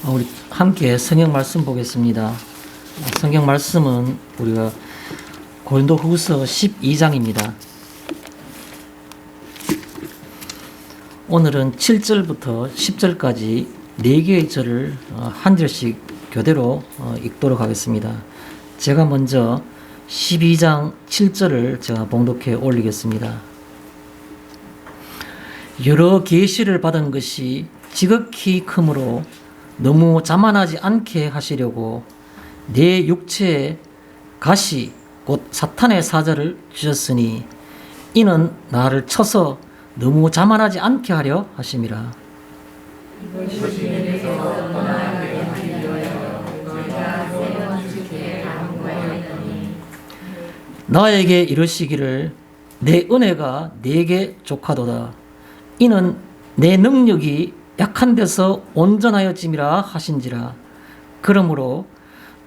우리 함께 성경 말씀 보겠습니다. 성경 말씀은 우리가 고린도후서 12장입니다. 오늘은 7절부터 10절까지 4개의 절을 한 절씩 교대로 읽도록 하겠습니다. 제가 먼저 12장 7절을 제가 봉독해 올리겠습니다. 여러 계시를 받은 것이 지극히 크므로 너무 자만하지 않게 하시려고 내 육체에 가시 곧 사탄의 사자를 주셨으니 이는 나를 쳐서 너무 자만하지 않게 하려 하심이라. 나에게 이르시기를 내 은혜가 네게 족하도다. 이는 내 능력이 약한 데서 온전하여짐이라 하신지라. 그러므로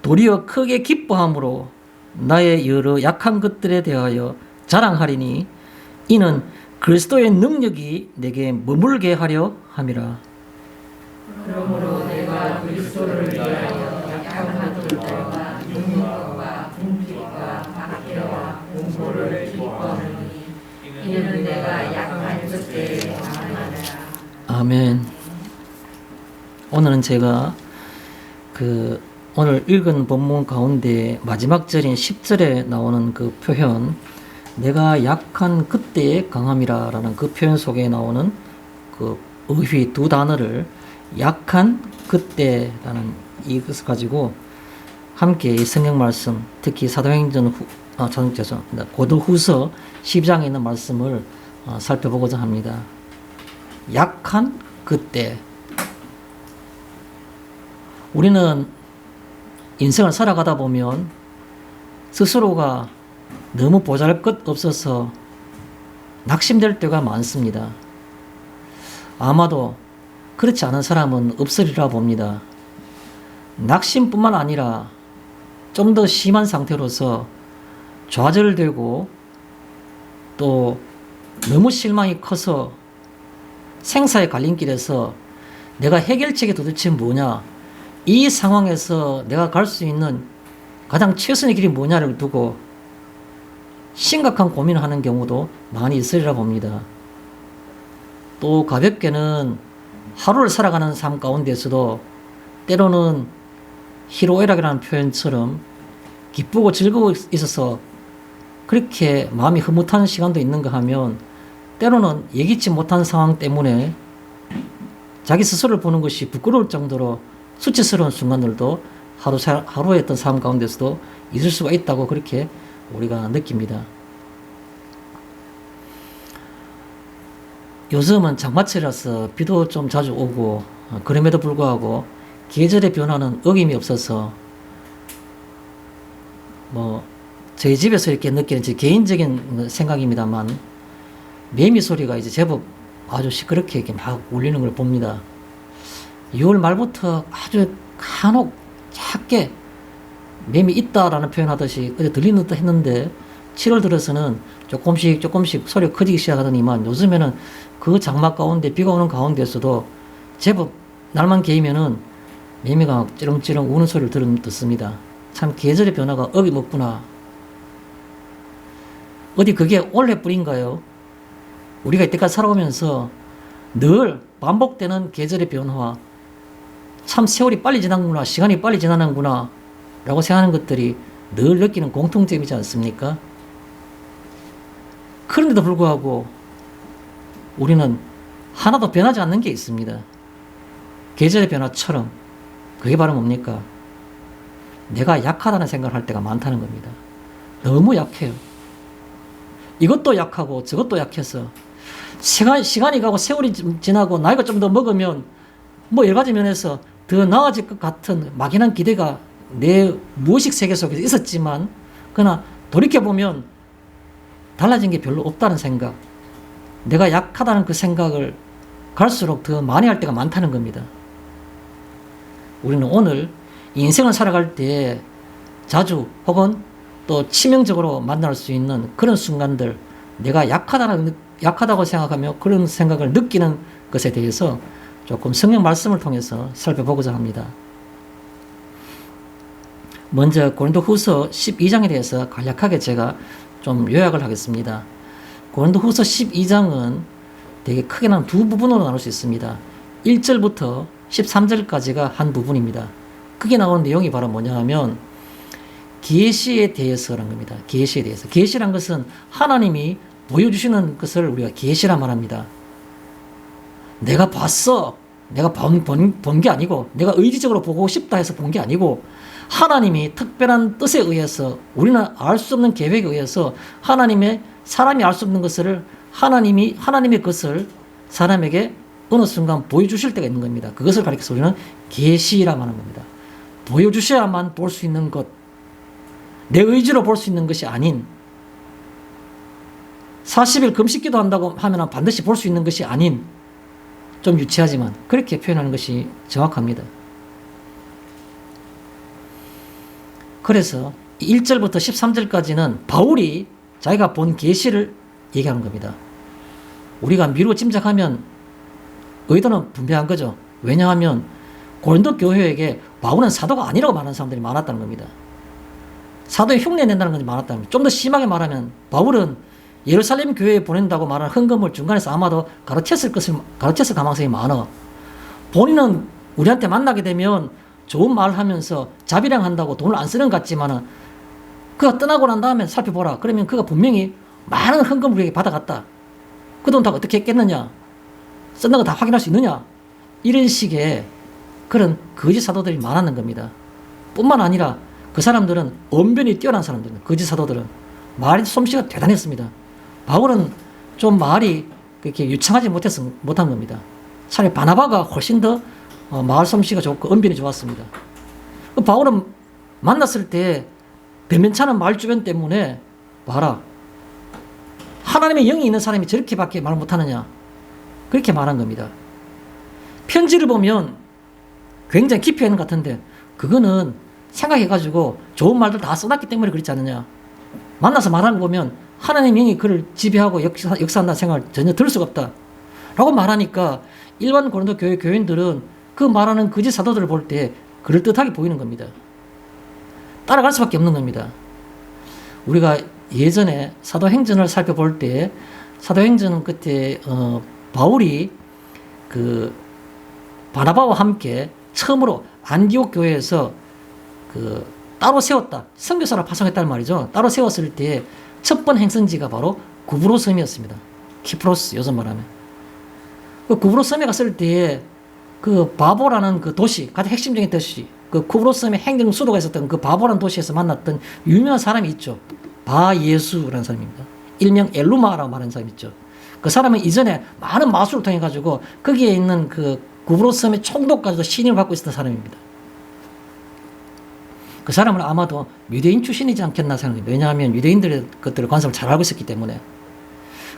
도리어 크게 기뻐함으로 나의 여러 약한 것들에 대하여 자랑하리니 이는 그리스도의 능력이 내게 머물게 하려 함이라. 그러므로 내가 그리스도를 위하여 약한 것들과 능력과 궁핍과 박해와 공고를 기뻐하노니 이는 내가 약한 것들에 자만하노라. 아멘. 오늘은 제가 오늘 읽은 본문 가운데 마지막 절인 10절에 나오는 그 표현, 내가 약한 그때의 강함이라 라는 그 표현 속에 나오는 그 의휘 두 단어를 약한 그때라는 이것을 가지고 함께 이 성경 말씀, 특히 사도행전 고린도후서 12장에 있는 말씀을 살펴보고자 합니다. 약한 그때. 우리는 인생을 살아가다 보면 스스로가 너무 보잘것없어서 낙심될 때가 많습니다. 아마도 그렇지 않은 사람은 없으리라 봅니다. 낙심뿐만 아니라 좀 더 심한 상태로서 좌절되고 또 너무 실망이 커서 생사의 갈림길에서 내가 해결책이 도대체 뭐냐, 이 상황에서 내가 갈 수 있는 가장 최선의 길이 뭐냐를 두고 심각한 고민을 하는 경우도 많이 있으리라 봅니다. 또 가볍게는 하루를 살아가는 삶 가운데서도 때로는 희로애락이라는 표현처럼 기쁘고 즐거워 있어서 그렇게 마음이 흐뭇한 시간도 있는가 하면 때로는 예기치 못한 상황 때문에 자기 스스로를 보는 것이 부끄러울 정도로 수치스러운 순간들도 하루의 어떤 삶 가운데서도 있을 수가 있다고 그렇게 우리가 느낍니다. 요즘은 장마철이라서 비도 좀 자주 오고 그럼에도 불구하고 계절의 변화는 어김이 없어서 저희 집에서 이렇게 느끼는 제 개인적인 생각입니다만 매미 소리가 이제 제법 아주 시끄럽게 이렇게 막 울리는 걸 봅니다. 6월 말부터 아주 간혹 작게 매미 있다라는 표현하듯이 어제 들리는 듯 했는데 7월 들어서는 조금씩 소리가 커지기 시작하더니만 요즘에는 그 장마 가운데 비가 오는 가운데서도 제법 날만 개이면은 매미가 찌렁찌렁 우는 소리를 듣습니다. 참 계절의 변화가 어김없구나. 어디 그게 올해뿐인가요? 우리가 이때까지 살아오면서 늘 반복되는 계절의 변화, 참 세월이 빨리 지나는구나, 시간이 빨리 지나는구나 라고 생각하는 것들이 늘 느끼는 공통점이지 않습니까? 그런데도 불구하고 우리는 하나도 변하지 않는 게 있습니다. 계절의 변화처럼. 그게 바로 뭡니까? 내가 약하다는 생각을 할 때가 많다는 겁니다. 너무 약해요. 이것도 약하고 저것도 약해서 시간이 가고 세월이 지나고 나이가 좀 더 먹으면 여러 가지 면에서 더 나아질 것 같은 막연한 기대가 내 무의식 세계 속에 있었지만 그러나 돌이켜보면 달라진 게 별로 없다는 생각, 내가 약하다는 그 생각을 갈수록 더 많이 할 때가 많다는 겁니다. 우리는 오늘 인생을 살아갈 때 자주 혹은 또 치명적으로 만날 수 있는 그런 순간들, 내가 약하다고 생각하며 그런 생각을 느끼는 것에 대해서 조금 성경 말씀을 통해서 살펴보고자 합니다. 먼저 고린도후서 12장에 대해서 간략하게 제가 좀 요약을 하겠습니다. 고린도후서 12장은 되게 크게 나눈 두 부분으로 나눌 수 있습니다. 1절부터 13절까지가 한 부분입니다. 크게 나오는 내용이 바로 뭐냐 하면 계시에 대해서라는 겁니다. 계시에 대해서. 계시란 것은 하나님이 보여주시는 것을 우리가 계시라 말합니다. 내가 봤어. 내가 본 게 아니고, 내가 의지적으로 보고 싶다 해서 본 게 아니고, 하나님이 특별한 뜻에 의해서, 우리는 알 수 없는 계획에 의해서 사람이 알 수 없는 것을 하나님의 것을 사람에게 어느 순간 보여주실 때가 있는 겁니다. 그것을 가리켜서 우리는 계시라 말하는 겁니다. 보여주셔야만 볼 수 있는 것, 내 의지로 볼 수 있는 것이 아닌, 40일 금식기도 한다고 하면 반드시 볼 수 있는 것이 아닌, 좀 유치하지만 그렇게 표현하는 것이 정확합니다. 그래서 1절부터 13절까지는 바울이 자기가 본 계시를 얘기하는 겁니다. 우리가 미루어 짐작하면 의도는 분명한 거죠. 왜냐하면 고린도 교회에게 바울은 사도가 아니라고 말하는 사람들이 많았다는 겁니다. 사도의 흉내 낸다는 것이 많았다는 겁니다. 좀 더 심하게 말하면 바울은 예루살렘 교회에 보낸다고 말하는 헌금을 중간에서 아마도 가르쳤을 가능성이 많아. 본인은 우리한테 만나게 되면 좋은 말 하면서 자비량 한다고 돈을 안 쓰는 것 같지만은 그가 떠나고 난 다음에 살펴보라. 그러면 그가 분명히 많은 헌금을 우리에게 받아갔다. 그 돈 다 어떻게 했겠느냐? 쓴다는 거 다 확인할 수 있느냐? 이런 식의 그런 거짓 사도들이 많았는 겁니다. 뿐만 아니라 그 사람들은 언변이 뛰어난 사람들입니다. 거짓 사도들은. 말 솜씨가 대단했습니다. 바울은 좀 말이 그렇게 유창하지 못한 겁니다. 차라리 바나바가 훨씬 더 말 솜씨가 좋고 언변이 좋았습니다. 바울은 만났을 때 변변찮은 말 주변 때문에 봐라. 하나님의 영이 있는 사람이 저렇게밖에 말 못하느냐. 그렇게 말한 겁니다. 편지를 보면 굉장히 깊이 있는 것 같은데 그거는 생각해가지고 좋은 말들 다 써놨기 때문에 그렇지 않느냐. 만나서 말하는 거 보면 하나님의 영이 그를 지배하고 역사한다는 생각을 전혀 들 수가 없다. 라고 말하니까 일반 고린도 교회 교인들은 그 말하는 거짓 사도들을 볼 때 그럴듯하게 보이는 겁니다. 따라갈 수밖에 없는 겁니다. 우리가 예전에 사도행전을 살펴볼 때 사도행전 끝에 바울이 그 바나바와 함께 처음으로 안디옥 교회에서 그 따로 세웠다. 선교사를 파송했다는 말이죠. 따로 세웠을 때 첫 번 행선지가 바로 구브로 섬이었습니다. 키프로스 요즘 말하면. 그 구브로 섬에 갔을 때 그 바보라는 그 도시, 가장 핵심적인 도시, 그 구브로 섬의 행정 수도가 있었던 그 바보라는 도시에서 만났던 유명한 사람이 있죠. 바예수라는 사람입니다. 일명 엘루마라고 말하는 사람이 있죠. 그 사람은 이전에 많은 마술을 통해 가지고 거기에 있는 그 구브로 섬의 총독까지도 신임을 받고 있었던 사람입니다. 그 사람은 아마도 유대인 출신이지 않겠나 생각합니다. 왜냐하면 유대인들의 것들을 관습을 잘 알고 있었기 때문에.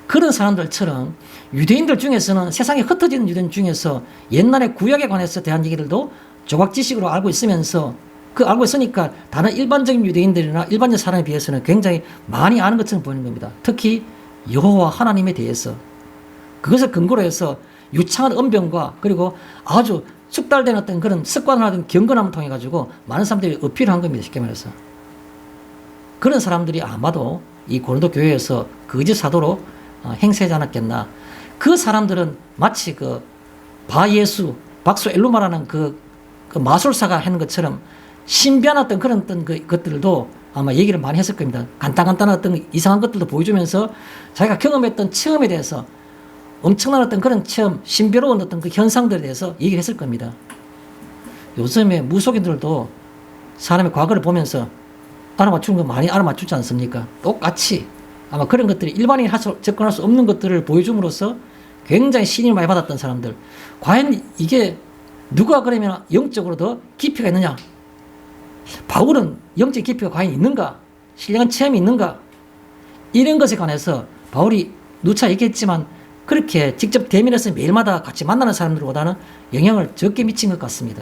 그런 사람들처럼 유대인들 중에서는 세상에 흩어지는 유대인 중에서 옛날에 구약에 관해서 대한 얘기들도 조각 지식으로 알고 있으면서 알고 있으니까 다른 일반적인 유대인들이나 일반적 사람에 비해서는 굉장히 많이 아는 것처럼 보이는 겁니다. 특히 여호와 하나님에 대해서. 그것을 근거로 해서 유창한 언변과 그리고 아주 숙달된 어떤 그런 습관을 하던 경건함을 통해 가지고 많은 사람들이 어필을 한 겁니다. 쉽게 말해서. 그런 사람들이 아마도 이 고린도 교회에서 거짓 사도로 행세하지 않았겠나. 그 사람들은 마치 그 바예수, 박수 엘루마라는 그 마술사가 하는 것처럼 신비한 어떤 그런 어떤 것들도 아마 얘기를 많이 했을 겁니다. 간단한 어떤 이상한 것들도 보여주면서 자기가 경험했던 체험에 대해서 엄청난 어떤 그런 체험, 신비로운 어떤 그 현상들에 대해서 얘기를 했을 겁니다. 요즘에 무속인들도 사람의 과거를 보면서 알아맞추는 거 많이 알아맞추지 않습니까? 똑같이 아마 그런 것들이 일반인이 접근할 수 없는 것들을 보여줌으로써 굉장히 신임을 많이 받았던 사람들. 과연 이게 누가 그러면 영적으로 더 깊이가 있느냐? 바울은 영적 깊이가 과연 있는가? 신령한 체험이 있는가? 이런 것에 관해서 바울이 누차 얘기했지만 그렇게 직접 대면해서 매일마다 같이 만나는 사람들보다는 영향을 적게 미친 것 같습니다.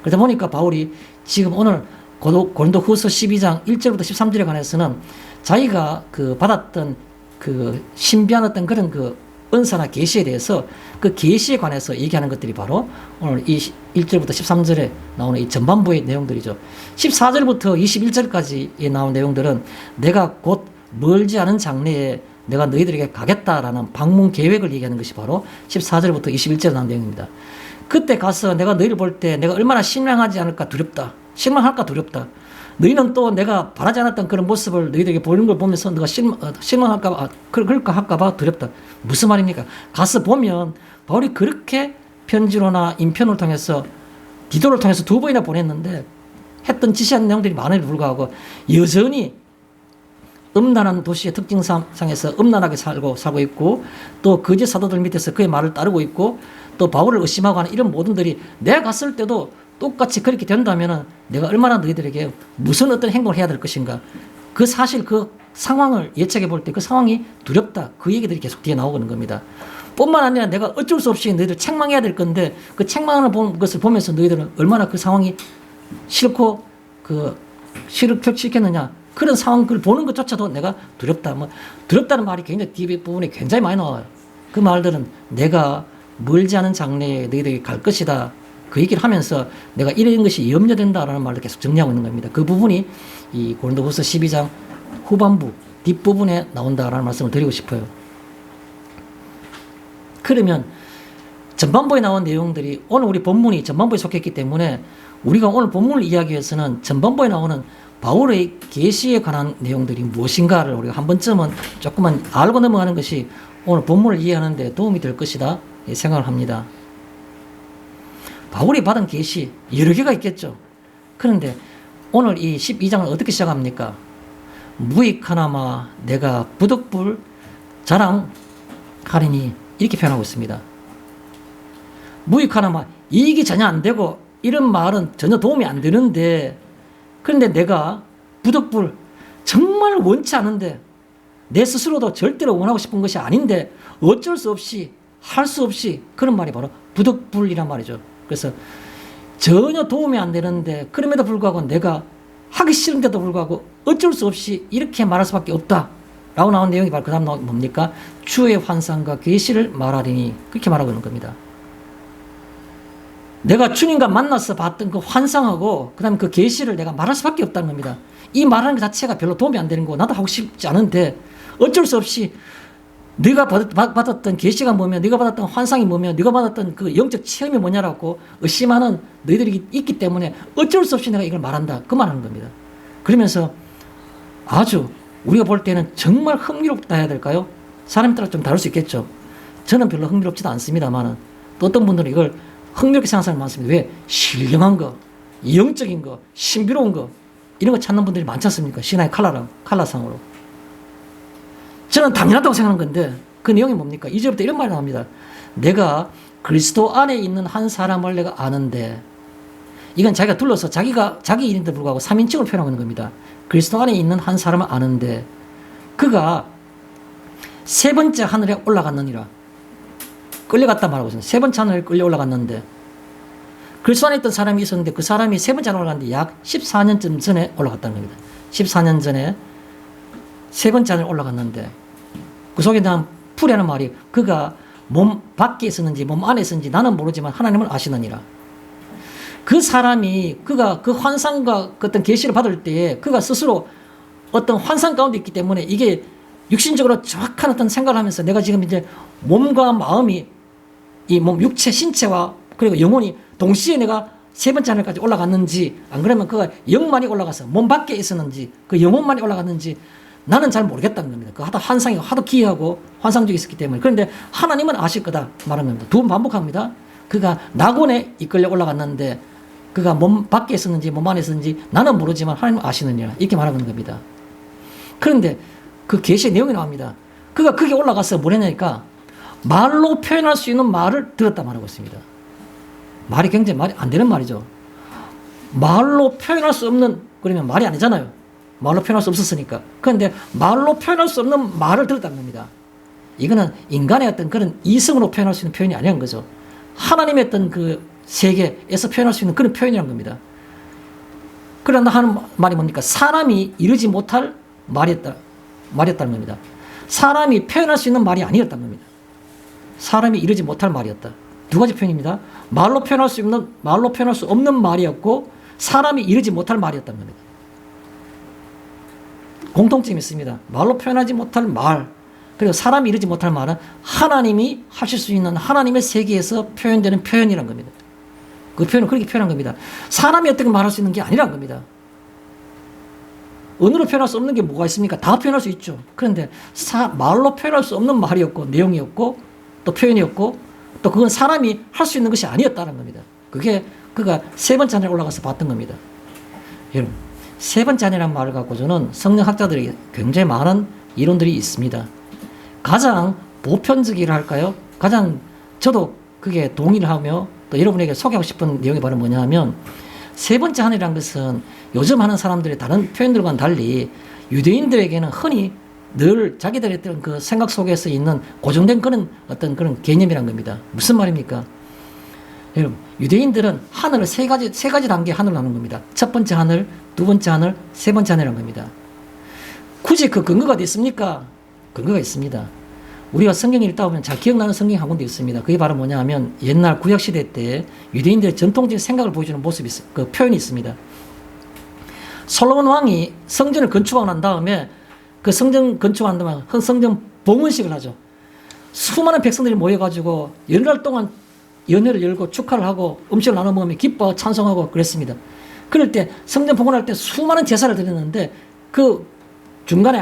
그러다 보니까 바울이 지금 오늘 고린도후서 12장 1절부터 13절에 관해서는 자기가 그 받았던 그 신비한 어떤 그런 그 은사나 계시에 대해서 그 계시에 관해서 얘기하는 것들이 바로 오늘 이 1절부터 13절에 나오는 이 전반부의 내용들이죠. 14절부터 21절까지에 나온 내용들은 내가 곧 멀지 않은 장래에 내가 너희들에게 가겠다라는 방문 계획을 얘기하는 것이 바로 14절부터 21절에 나온 내용입니다. 그때 가서 내가 너희를 볼 때 내가 얼마나 실망하지 않을까 두렵다. 실망할까 두렵다. 너희는 또 내가 바라지 않았던 그런 모습을 너희들에게 보이는 걸 보면서 너가 실망할까봐, 그럴까 할까봐 두렵다. 무슨 말입니까? 가서 보면 바울이 그렇게 편지로나 인편을 통해서 디도를 통해서 2번이나 보냈는데 했던 지시한 내용들이 많음에도 불구하고 여전히 음란한 도시의 특징상에서 음란하게 살고 있고 또 거짓 사도들 밑에서 그의 말을 따르고 있고 또 바울을 의심하고 하는 이런 모든들이 내가 갔을 때도 똑같이 그렇게 된다면 내가 얼마나 너희들에게 무슨 어떤 행동을 해야 될 것인가. 그 사실 그 상황을 예측해 볼 때 그 상황이 두렵다. 그 얘기들이 계속 뒤에 나오는 겁니다. 뿐만 아니라 내가 어쩔 수 없이 너희들 책망해야 될 건데 그 책망을 본 것을 보면서 너희들은 얼마나 그 상황이 싫고 싫겠느냐. 그런 상황을 보는 것조차도 내가 두렵다. 두렵다는 말이 굉장히 뒤에 부분에 굉장히 많이 나와요. 그 말들은 내가 멀지 않은 장래에 너희들에게 갈 것이다. 그 얘기를 하면서 내가 이런 것이 염려된다라는 말을 계속 정리하고 있는 겁니다. 그 부분이 이 고린도후서 12장 후반부 뒷부분에 나온다라는 말씀을 드리고 싶어요. 그러면 전반부에 나온 내용들이 오늘 우리 본문이 전반부에 속했기 때문에 우리가 오늘 본문을 이야기하기 위해서는 전반부에 나오는 바울의 계시에 관한 내용들이 무엇인가를 우리가 한 번쯤은 조금만 알고 넘어가는 것이 오늘 본문을 이해하는 데 도움이 될 것이다 생각을 합니다. 바울이 받은 계시 여러 개가 있겠죠. 그런데 오늘 이 12장을 어떻게 시작합니까? 무익하나마 내가 부득불 자랑하리니 이렇게 표현하고 있습니다. 무익하나마 이익이 전혀 안 되고 이런 말은 전혀 도움이 안 되는데 그런데 내가 부득불 정말 원치 않은데 내 스스로도 절대로 원하고 싶은 것이 아닌데 어쩔 수 없이 할 수 없이 그런 말이 바로 부득불이란 말이죠. 그래서 전혀 도움이 안 되는데 그럼에도 불구하고 내가 하기 싫은데도 불구하고 어쩔 수 없이 이렇게 말할 수밖에 없다 라고 나온 내용이 바로 그 다음 뭡니까? 주의 환상과 계시를 말하리니 그렇게 말하고 있는 겁니다. 내가 주님과 만나서 봤던 그 환상하고 그 다음에 그 계시를 내가 말할 수밖에 없다는 겁니다. 이 말하는 것 자체가 별로 도움이 안 되는 거 나도 하고 싶지 않은데 어쩔 수 없이 네가 받았던 계시가 뭐며 네가 받았던 환상이 뭐며 네가 받았던 그 영적 체험이 뭐냐라고 의심하는 너희들이 있기 때문에 어쩔 수 없이 내가 이걸 말한다. 그 말하는 겁니다. 그러면서 아주 우리가 볼 때는 정말 흥미롭다 해야 될까요? 사람에 따라 좀 다를 수 있겠죠. 저는 별로 흥미롭지도 않습니다만 또 어떤 분들은 이걸 흥미롭게 생각하는 사람이 많습니다. 왜? 신령한 거, 영적인 거, 신비로운 거 이런 거 찾는 분들이 많지 않습니까? 신화의 칼라상으로. 저는 당연하다고 생각하는 건데 그 내용이 뭡니까? 2절부터 이런 말이 나옵니다. 내가 그리스도 안에 있는 한 사람을 내가 아는데 이건 자기가 둘러서 자기 일인데 불구하고 3인칭을 표현하고 있는 겁니다. 그리스도 안에 있는 한 사람을 아는데 그가 세 번째 하늘에 올라갔느니라. 끌려갔다 말하고 있습니다. 세 번째 하늘에 끌려 올라갔는데 그리스도 안에 있던 사람이 있었는데 그 사람이 세 번째 하늘에 올라갔는데 약 14년쯤 전에 올라갔다는 겁니다. 14년 전에 세 번째 하늘에 올라갔는데 그 속에 대한 풀이라는 말이 그가 몸 밖에 있었는지 몸 안에 있었는지 나는 모르지만 하나님을 아시느니라. 그 사람이 그가 그 환상과 그 어떤 계시를 받을 때에 그가 스스로 어떤 환상 가운데 있기 때문에 이게 육신적으로 정확한 어떤 생각을 하면서 내가 지금 이제 몸과 마음이 이 몸 육체 신체와 그리고 영혼이 동시에 내가 세 번째 하늘까지 올라갔는지 안 그러면 그가 영만이 올라가서 몸 밖에 있었는지 그 영혼만이 올라갔는지 나는 잘 모르겠다는 겁니다. 그 하도 환상이 하도 기이하고 환상적이 있었기 때문에. 그런데 하나님은 아실 거다 말하는 겁니다. 두 번 반복합니다. 그가 낙원에 이끌려 올라갔는데 그가 몸 밖에 있었는지 몸 안에 있었는지 나는 모르지만 하나님은 아시느니라 이렇게 말하고 있는 겁니다. 그런데 그 계시의 내용이 나옵니다. 그가 거기 올라가서 뭘 했냐니까 말로 표현할 수 있는 말을 들었다 말하고 있습니다. 말이 굉장히 말이 안 되는 말이죠. 말로 표현할 수 없는 그러면 말이 아니잖아요. 말로 표현할 수 없었으니까. 그런데 말로 표현할 수 없는 말을 들었다는 겁니다. 이거는 인간의 어떤 그런 이성으로 표현할 수 있는 표현이 아니라는 거죠. 하나님의 어떤 그 세계에서 표현할 수 있는 그런 표현이라는 겁니다. 그런다 하는 말이 뭡니까? 사람이 이루지 못할 말이었다는 겁니다. 사람이 표현할 수 있는 말이 아니었다는 겁니다. 사람이 이르지 못할 말이었다. 두 가지 표현입니다. 말로 표현할 수 없는 말이었고 사람이 이르지 못할 말이었다는 겁니다. 공통점이 있습니다. 말로 표현하지 못할 말, 그리고 사람이 이르지 못할 말은 하나님이 하실 수 있는 하나님의 세계에서 표현되는 표현이란 겁니다. 그 표현을 그렇게 표현한 겁니다. 사람이 어떻게 말할 수 있는 게 아니란 겁니다. 언어로 표현할 수 없는 게 뭐가 있습니까? 다 표현할 수 있죠. 그런데 말로 표현할 수 없는 말이었고 내용이었고 또 표현이었고 또 그건 사람이 할 수 있는 것이 아니었다는 겁니다. 그가 세 번째 하늘에 올라가서 봤던 겁니다. 여러분, 세 번째 하늘이라는 말을 갖고 저는 성령학자들이 굉장히 많은 이론들이 있습니다. 가장 보편적이라 할까요? 가장 저도 그게 동의를 하며 또 여러분에게 소개하고 싶은 내용이 바로 뭐냐 하면 세 번째 하늘이라는 것은 요즘 하는 사람들의 다른 표현들과는 달리 유대인들에게는 흔히 늘 자기들의 어떤 그 생각 속에서 있는 고정된 어떤 그런 개념이란 겁니다. 무슨 말입니까? 여러분, 유대인들은 하늘을 세 가지 단계의 하늘로 나누는 겁니다. 첫 번째 하늘, 두 번째 하늘, 세 번째 하늘이라는 겁니다. 굳이 그 근거가 어디 있습니까? 근거가 있습니다. 우리가 성경을 읽다 보면 잘 기억나는 성경이 한 군데 있습니다. 그게 바로 뭐냐 하면 옛날 구약시대 때 유대인들의 전통적인 생각을 보여주는 모습이 그 표현이 있습니다. 솔로몬 왕이 성전을 건축하고 난 다음에 그 성전 건축한 다음에 성전 봉헌식을 하죠. 수많은 백성들이 모여가지고 열흘 동안 연회를 열고 축하를 하고 음식을 나눠 먹으며 기뻐 찬송하고 그랬습니다. 그럴 때 성전 봉헌할 때 수많은 제사를 드렸는데 그 중간에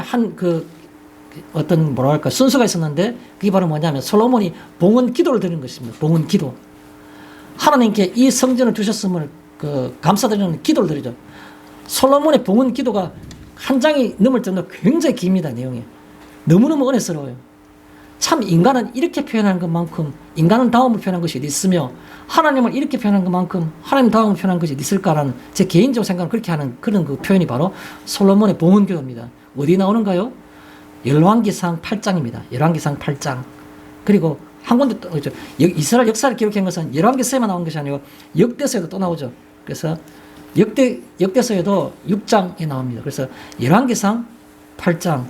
어떤 뭐랄까 순서가 있었는데 그게 바로 뭐냐면 솔로몬이 봉헌 기도를 드리는 것입니다. 봉헌 기도. 하나님께 이 성전을 주셨음을 감사드리는 기도를 드리죠. 솔로몬의 봉헌 기도가 한 장이 넘을 정도로 굉장히 깁니다. 내용이 너무너무 은혜스러워요. 참 인간은 이렇게 표현하는 것만큼 인간은 다음을 표현한 것이 어디 있으며 하나님을 이렇게 표현한 것만큼 하나님 다음을 표현한 것이 어디 있을까라는 제 개인적으로 생각을 그렇게 하는 그런 그 표현이 바로 솔로몬의 봉헌 기도입니다. 어디 나오는가요? 열왕기상 8장입니다. 열왕기상 8장. 그리고 한 군데 또 이스라엘 역사를 기록한 것은 열왕기서에만 나온 것이 아니고 역대서에도 또 나오죠. 그래서 역대서에도 6장에 나옵니다. 그래서 열왕기상 8장,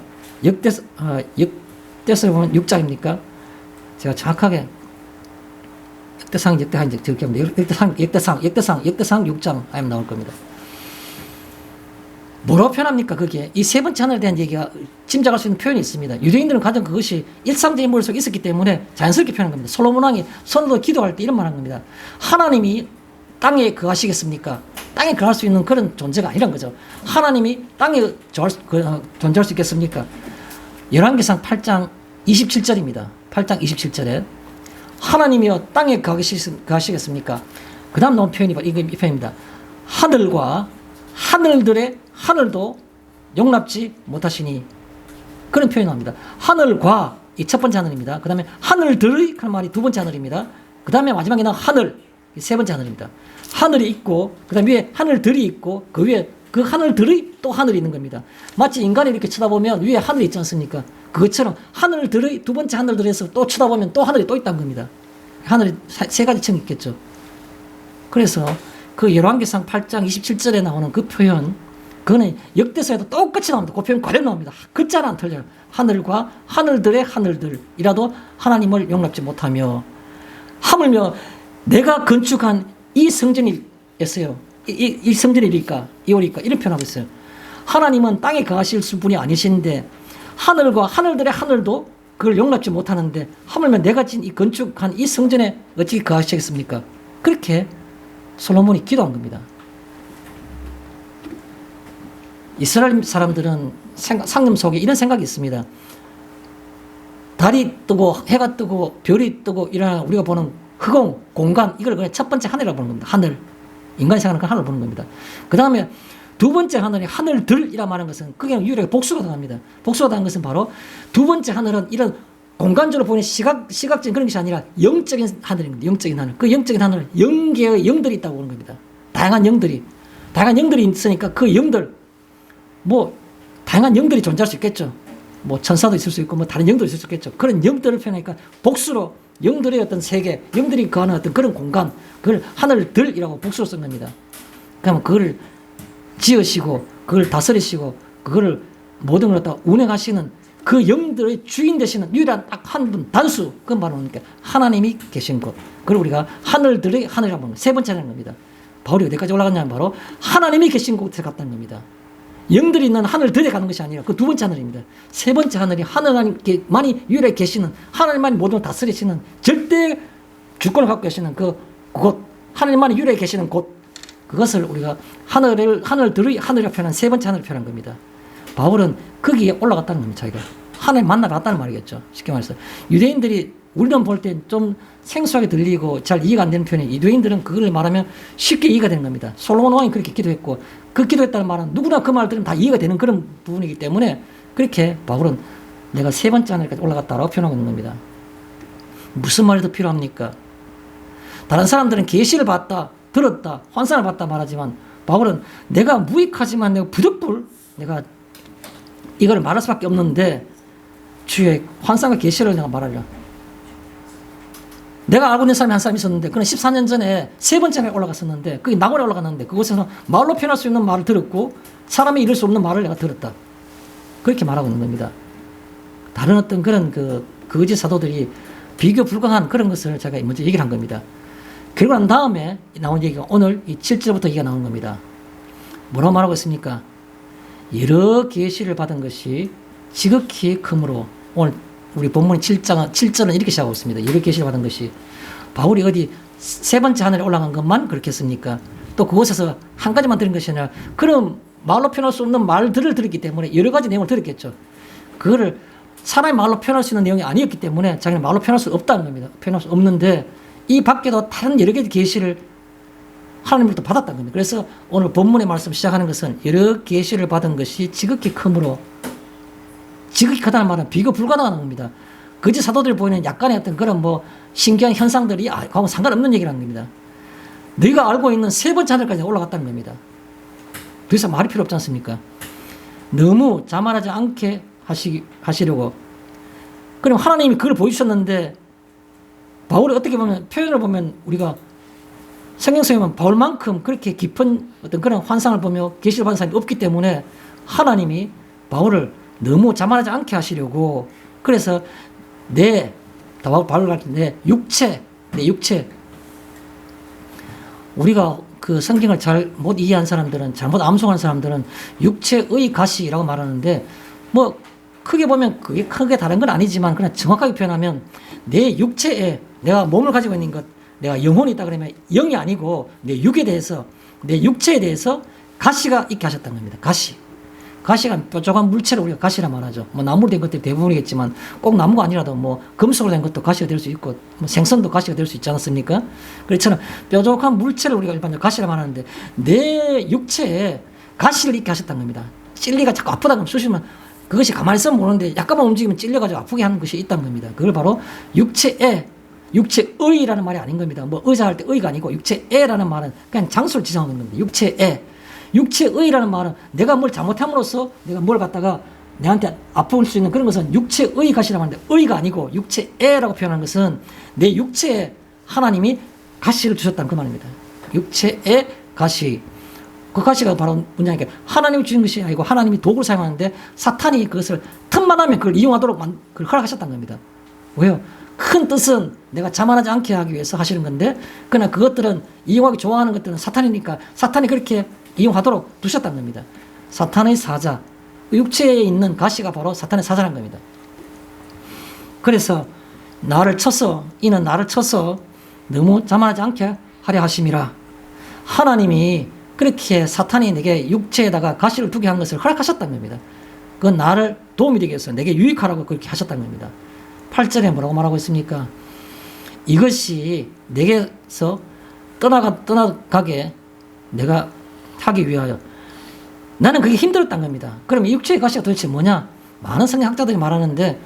역대서에 보면 6장입니까? 제가 정확하게 역대상 저렇게 합니다. 역대상 6장 아니면 나올 겁니다. 뭐라고 표현합니까? 그게 이 세 번째 하늘에 대한 얘기가 짐작할 수 있는 표현이 있습니다. 유대인들은 가장 그것이 일상적인 머릿속에 있었기 때문에 자연스럽게 표현한 겁니다. 솔로몬 왕이 손으로 기도할 때 이런 말 한 겁니다. 하나님이 땅에 거하시겠습니까? 땅에 거할 수 있는 그런 존재가 아니란 거죠. 하나님이 땅에 존재할 수 있겠습니까? 열왕기상 8장 27절입니다. 8장 27절에 하나님이여 땅에 거하시겠습니까? 그 다음 나온 표현이 이 표현입니다. 하늘과 하늘들의 하늘도 용납지 못하시니 그런 표현을 합니다. 하늘과 이 첫 번째 하늘입니다. 그 다음에 하늘들의 그 말이 두 번째 하늘입니다. 그 다음에 마지막에 나온 하늘 이 세 번째 하늘입니다. 하늘이 있고 그 다음 위에 하늘들이 있고 그 위에 그 하늘들의 또 하늘이 있는 겁니다. 마치 인간이 이렇게 쳐다보면 위에 하늘이 있지 않습니까? 그것처럼 하늘들의 두 번째 하늘들에서 또 쳐다보면 또 하늘이 또 있다는 겁니다. 하늘이 세 가지 층이 있겠죠. 그래서 그 열왕기상 8장 27절에 나오는 그 표현, 그거는 역대서에도 똑같이 나옵니다. 그 표현 그대로 나옵니다. 글자는 안 틀려요. 하늘과 하늘들의 하늘들이라도 하나님을 용납지 못하며 하물며 내가 건축한 이 성전이었어요. 이 성전이니까 이오니까 이런 표현하고 있어요. 하나님은 땅에 거하실 분이 아니신데 하늘과 하늘들의 하늘도 그걸 용납지 못하는데 하물며 내가 건축한 이 성전에 어찌 거하시겠습니까? 그렇게 솔로몬이 기도한 겁니다. 이스라엘 사람들은 상념 속에 이런 생각이 있습니다. 달이 뜨고 해가 뜨고 별이 뜨고 이런 우리가 보는 흑공, 공간 이걸 그냥 첫 번째 하늘이라고 보는 겁니다. 하늘. 인간이 생각하는 그 하늘을 보는 겁니다. 그 다음에 두 번째 하늘이 하늘들이라 말하는 것은 그게 유일하게 복수가 당합니다. 복수가 당한 것은 바로 두 번째 하늘은 이런 공간적으로 보는 시각적인 그런 것이 아니라 영적인 하늘입니다. 영적인 하늘. 그 영적인 하늘은 영계의 영들이 있다고 보는 겁니다. 다양한 영들이 있으니까 그 영들, 다양한 영들이 존재할 수 있겠죠. 천사도 있을 수 있고, 다른 영도 있을 수 있겠죠. 그런 영들을 표현하니까 복수로 영들의 어떤 세계, 영들이 거하는 어떤 그런 공간, 그걸 하늘들이라고 복수로 쓴 겁니다. 그러면 그걸 지으시고, 그걸 다스리시고, 그걸 모든 걸 다 운행하시는 그 영들의 주인 되시는 유일한 딱 한 분, 단수, 그건 바로 그러니까 하나님이 계신 곳. 그리고 우리가 하늘들의 하늘이라고 하는 세 번째 하는 겁니다. 바울이 어디까지 올라갔냐면 바로 하나님이 계신 곳에 갔다는 겁니다. 영들이 있는 하늘들에 가는 것이 아니라 그 두 번째 하늘입니다. 세 번째 하늘이 하나님께만이 유일하게 계시는, 하나님만이 모든 걸 다스리시는 절대 주권을 갖고 계시는 그곳, 하나님만이 유일하게 계시는 곳, 그것을 우리가 하늘들의 하늘이라고 표현한 세 번째 하늘을 표현한 겁니다. 바울은 거기에 올라갔다는 겁니다. 자기가 하나님 만나러 갔다는 말이겠죠. 쉽게 말해서 유대인들이 우리는 볼 때 좀 생소하게 들리고 잘 이해가 안 되는 표현이, 유대인들은 그걸 말하면 쉽게 이해가 되는 겁니다. 솔로몬 왕이 그렇게 기도했고, 그 기도했다는 말은 누구나 그 말을 들으면 다 이해가 되는 그런 부분이기 때문에 그렇게 바울은 내가 세 번째 하늘까지 올라갔다라고 표현하고 있는 겁니다. 무슨 말이 더 필요합니까? 다른 사람들은 계시를 봤다, 들었다, 환상을 봤다 말하지만 바울은 내가 무익하지만 내가 부득불 내가 이걸 말할 수밖에 없는데 주의 환상과 계시를 내가 말하려. 내가 알고 있는 사람이 한 사람 있었는데 그는 14년 전에 세 번째에 올라갔었는데 그게 낙원에 올라갔는데 그곳에서 말로 표현할 수 있는 말을 들었고 사람이 이룰 수 없는 말을 내가 들었다. 그렇게 말하고 있는 겁니다. 다른 어떤 그런 거짓 사도들이 비교 불가한 그런 것을 제가 먼저 얘기를 한 겁니다. 그리고 난 다음에 나온 얘기가 오늘 이 7절부터 얘기가 나온 겁니다. 뭐라고 말하고 있습니까? 여러 계시를 받은 것이 지극히 크므로, 오늘 우리 본문 7절은 이렇게 시작하고 있습니다. 여러 계시를 받은 것이. 바울이 어디 세 번째 하늘에 올라간 것만 그렇게 했습니까? 또 그곳에서 한 가지만 들은 것이 아니라 그런 말로 표현할 수 없는 말들을 들었기 때문에 여러 가지 내용을 들었겠죠. 그거를 사람이 말로 표현할 수 있는 내용이 아니었기 때문에 자기는 말로 표현할 수 없다는 겁니다. 표현할 수 없는데 이 밖에도 다른 여러 개의 계시를 하나님으로부터 받았다는 겁니다. 그래서 오늘 본문의 말씀 시작하는 것은 여러 계시를 받은 것이 지극히 크므로, 지극히 크다는 말은 비교 불가능한 겁니다. 거짓 사도들이 보이는 약간의 어떤 그런 신기한 현상들이 그하고 상관없는 얘기라는 겁니다. 너희가 알고 있는 세 번째 하늘까지 올라갔다는 겁니다. 더 이상 말이 필요 없지 않습니까? 너무 자만하지 않게 하시려고. 그럼 하나님이 그걸 보여주셨는데 바울이 어떻게 보면 표현을 보면 우리가 성경성에 보면 바울만큼 그렇게 깊은 어떤 그런 환상을 보며 계시를 받은 사람이 없기 때문에 하나님이 바울을 너무 자만하지 않게 하시려고, 그래서 바울 가르칠 내 육체, 우리가 그 성경을 잘 못 이해한 사람들은, 잘못 암송한 사람들은 육체의 가시라고 말하는데 크게 보면 그게 크게 다른 건 아니지만 그냥 정확하게 표현하면 내 육체에 내가 몸을 가지고 있는 것, 내가 영혼이 있다 그러면 영이 아니고 내 육에 대해서, 내 육체에 대해서 가시가 있게 하셨다는 겁니다. 가시가 뾰족한 물체를 우리가 가시라 말하죠. 나무로 된 것들이 대부분이겠지만 꼭 나무가 아니라도 금속으로 된 것도 가시가 될 수 있고 생선도 가시가 될 수 있지 않습니까? 그렇잖아. 뾰족한 물체를 우리가 일반적으로 가시라 말하는데 내 육체에 가시를 있게 하셨다는 겁니다. 찔리가 자꾸 아프다 그러면 쑤시면 그것이 가만히 있으면 모르는데 약간만 움직이면 찔려가지고 아프게 하는 것이 있다는 겁니다. 그걸 바로 육체의라는 말이 아닌 겁니다. 의자 할 때 의가 아니고 육체의라는 말은 그냥 장소를 지정하는 겁니다. 육체의라는 말은 내가 뭘 잘못함으로써 내가 뭘 갖다가 내한테 아플 수 있는 그런 것은 육체의 가시라고 하는데 의가 아니고 육체의라고 표현하는 것은 내 육체에 하나님이 가시를 주셨다는 그 말입니다. 육체의 가시. 그 가시가 바로 뭐냐니까 하나님이 주신 것이 아니고 하나님이 도구를 사용하는데 사탄이 그것을 틈만 하면 그걸 이용하도록 그걸 허락하셨다는 겁니다. 왜요? 큰 뜻은 내가 자만하지 않게 하기 위해서 하시는 건데 그러나 그것들은 이용하기 좋아하는 것들은 사탄이니까 사탄이 그렇게 이용하도록 두셨다는 겁니다. 사탄의 사자, 육체에 있는 가시가 바로 사탄의 사자라는 겁니다. 그래서 이는 나를 쳐서 너무 자만하지 않게 하려 하심이라. 하나님이 그렇게 사탄이 내게 육체에다가 가시를 두게 한 것을 허락하셨다는 겁니다. 그건 나를 도움이 되게 해서 내게 유익하라고 그렇게 하셨다는 겁니다. 8절에 뭐라고 말하고 있습니까? 이것이 내게서 떠나가게 내가 하기 위하여. 나는 그게 힘들었단 겁니다. 그럼 이 육체의 가시가 도대체 뭐냐? 많은 성경학자들이 말하는데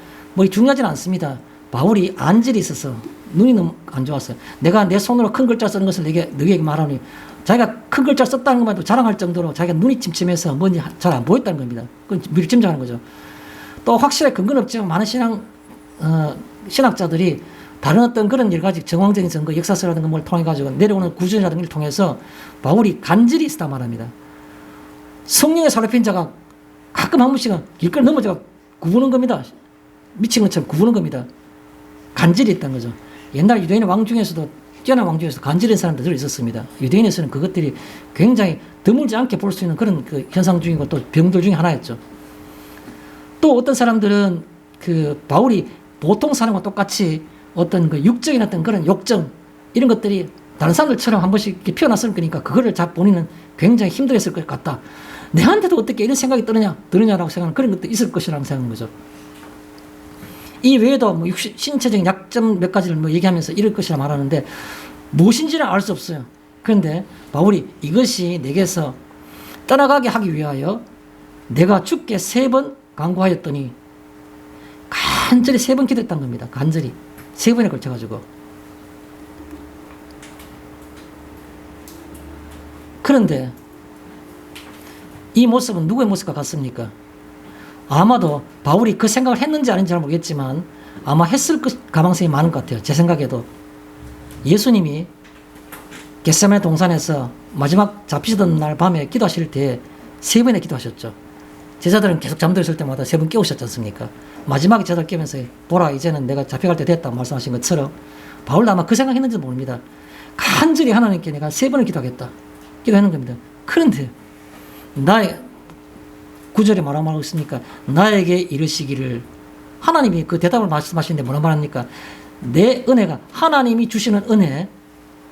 중요하지는 않습니다. 바울이 안질이 있어서 눈이 너무 안 좋았어요. 내가 내 손으로 큰 글자 쓰는 것을 너에게 말하니 자기가 큰 글자 썼다는 것만 해도 자랑할 정도로 자기가 눈이 침침해서 뭔지 잘 안 보였다는 겁니다. 그건 미리 짐작하는 거죠. 또 확실하게 근거는 없지만 많은 신학자들이 다른 어떤 그런 여러 가지 정황적인 증거, 역사서라든가 뭘 통해가지고 내려오는 구전이라든가 를 통해서 바울이 간질이 있었다 말합니다. 성령의 사로핀 자가 가끔 한 번씩은 길거리 넘어져 구부는 겁니다. 미친 것처럼 구부는 겁니다. 간질이 있다는 거죠. 옛날 유대인의 왕 중에서도 뛰어난 왕 중에서 간질인 사람들 늘 있었습니다. 유대인에서는 그것들이 굉장히 드물지 않게 볼 수 있는 그런 그 현상 중이고 또 병들 중에 하나였죠. 또 어떤 사람들은 그 바울이 보통 사람과 똑같이 어떤 그 육적인 어떤 그런 욕정 이런 것들이 다른 사람들처럼 한 번씩 이렇게 피어났을 거니까 그거를 본인은 굉장히 힘들었을 것 같다. 내한테도 어떻게 이런 생각이 드느냐라고 생각하는 그런 것도 있을 것이라고 생각하는 거죠. 이 외에도 뭐 신체적인 약점 몇 가지를 뭐 얘기하면서 이럴 것이라 말하는데 무엇인지는 알 수 없어요. 그런데 바울이 이것이 내게서 떠나가게 하기 위하여 내가 주께 3번 간구하였더니 간절히 3번 기도했다는 겁니다. 간절히 3번에 걸쳐가지고. 그런데 이 모습은 누구의 모습과 같습니까? 아마도 바울이 그 생각을 했는지 아닌지 잘 모르겠지만 아마 했을 가능성이 많은 것 같아요. 제 생각에도. 예수님이 겟세마네 동산에서 마지막 잡히시던 날 밤에 기도하실 때 3번에 기도하셨죠. 제자들은 계속 잠들었을 때마다 3번 깨우셨지 않습니까? 마지막에 제자들 깨면서 보라 이제는 내가 잡혀갈 때 됐다 말씀하신 것처럼 바울도 아마 그 생각했는지 모릅니다. 간절히 하나님께 내가 3번을 기도하겠다. 기도하는 겁니다. 그런데 나의 9절에 뭐라고 있습니까? 나에게 이르시기를 하나님이 그 대답을 말씀하시는데 뭐라 말합니까? 내 은혜가 하나님이 주시는 은혜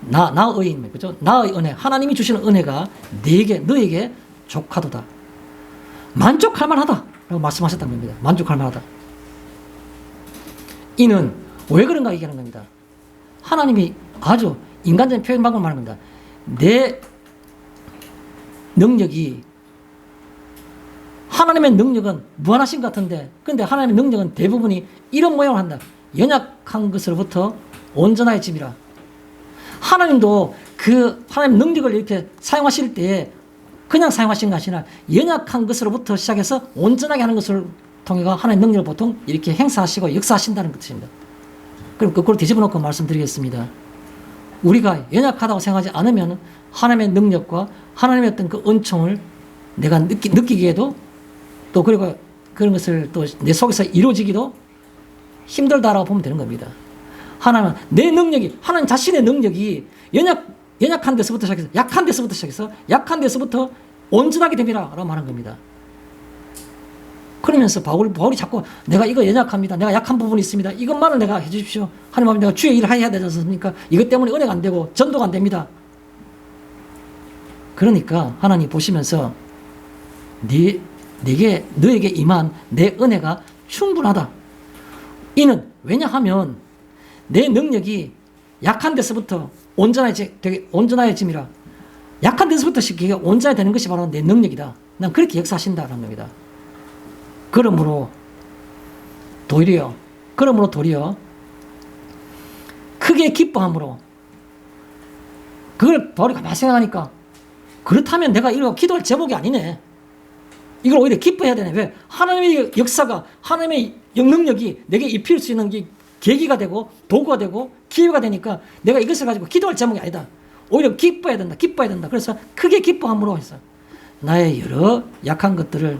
나의 그죠? 나의 은혜 하나님이 주시는 은혜가 너에게 족하도다. 만족할 만하다 라고 말씀하셨다는 겁니다. 만족할 만하다. 이는 왜 그런가 얘기하는 겁니다. 하나님이 아주 인간적인 표현 방법을 말하는 겁니다. 내 능력이 하나님의 능력은 무한하신 것 같은데 그런데 하나님의 능력은 대부분이 이런 모양을 한다. 연약한 것으로부터 온전해짐이라. 하나님도 그 하나님의 능력을 이렇게 사용하실 때에 그냥 사용하신 것이 아니라 연약한 것으로부터 시작해서 온전하게 하는 것을 통해 하나님의 능력을 보통 이렇게 행사하시고 역사하신다는 뜻입니다. 그럼 거꾸로 뒤집어놓고 말씀드리겠습니다. 우리가 연약하다고 생각하지 않으면 하나님의 능력과 하나님의 어떤 그 은총을 내가 느끼기에도 또 그리고 그런 것을 또 내 속에서 이루어지기도 힘들다라고 보면 되는 겁니다. 하나님은 내 능력이 하나님 자신의 능력이 연약한 데서부터 시작해서 약한 데서부터 온전하게 됩니다 라고 말한 겁니다. 그러면서 바울이 자꾸 내가 이거 연약합니다. 내가 약한 부분이 있습니다. 이것만을 내가 해주십시오. 하나님 앞에 내가 주의 일을 해야 되지 않습니까? 이것 때문에 은혜가 안 되고 전도가 안 됩니다. 그러니까 하나님 보시면서 너에게 임한 내 은혜가 충분하다. 이는 왜냐하면 내 능력이 약한 데서부터 온전해짐이라. 약한 데서부터 온전해지는 것이 바로 내 능력이다. 난 그렇게 역사하신다는 겁니다. 그러므로 도리어 크게 기뻐함으로 그걸 바울이 가만히 생각하니까 그렇다면 내가 이거 기도할 제목이 아니네. 이걸 오히려 기뻐해야 되네. 왜? 하나님의 역사가 하나님의 능력이 내게 입힐 수 있는 계기가 되고 도구가 되고 기회가 되니까 내가 이것을 가지고 기도할 제목이 아니다. 오히려 기뻐해야 된다. 그래서 크게 기뻐함으로 해서 나의 여러 약한 것들을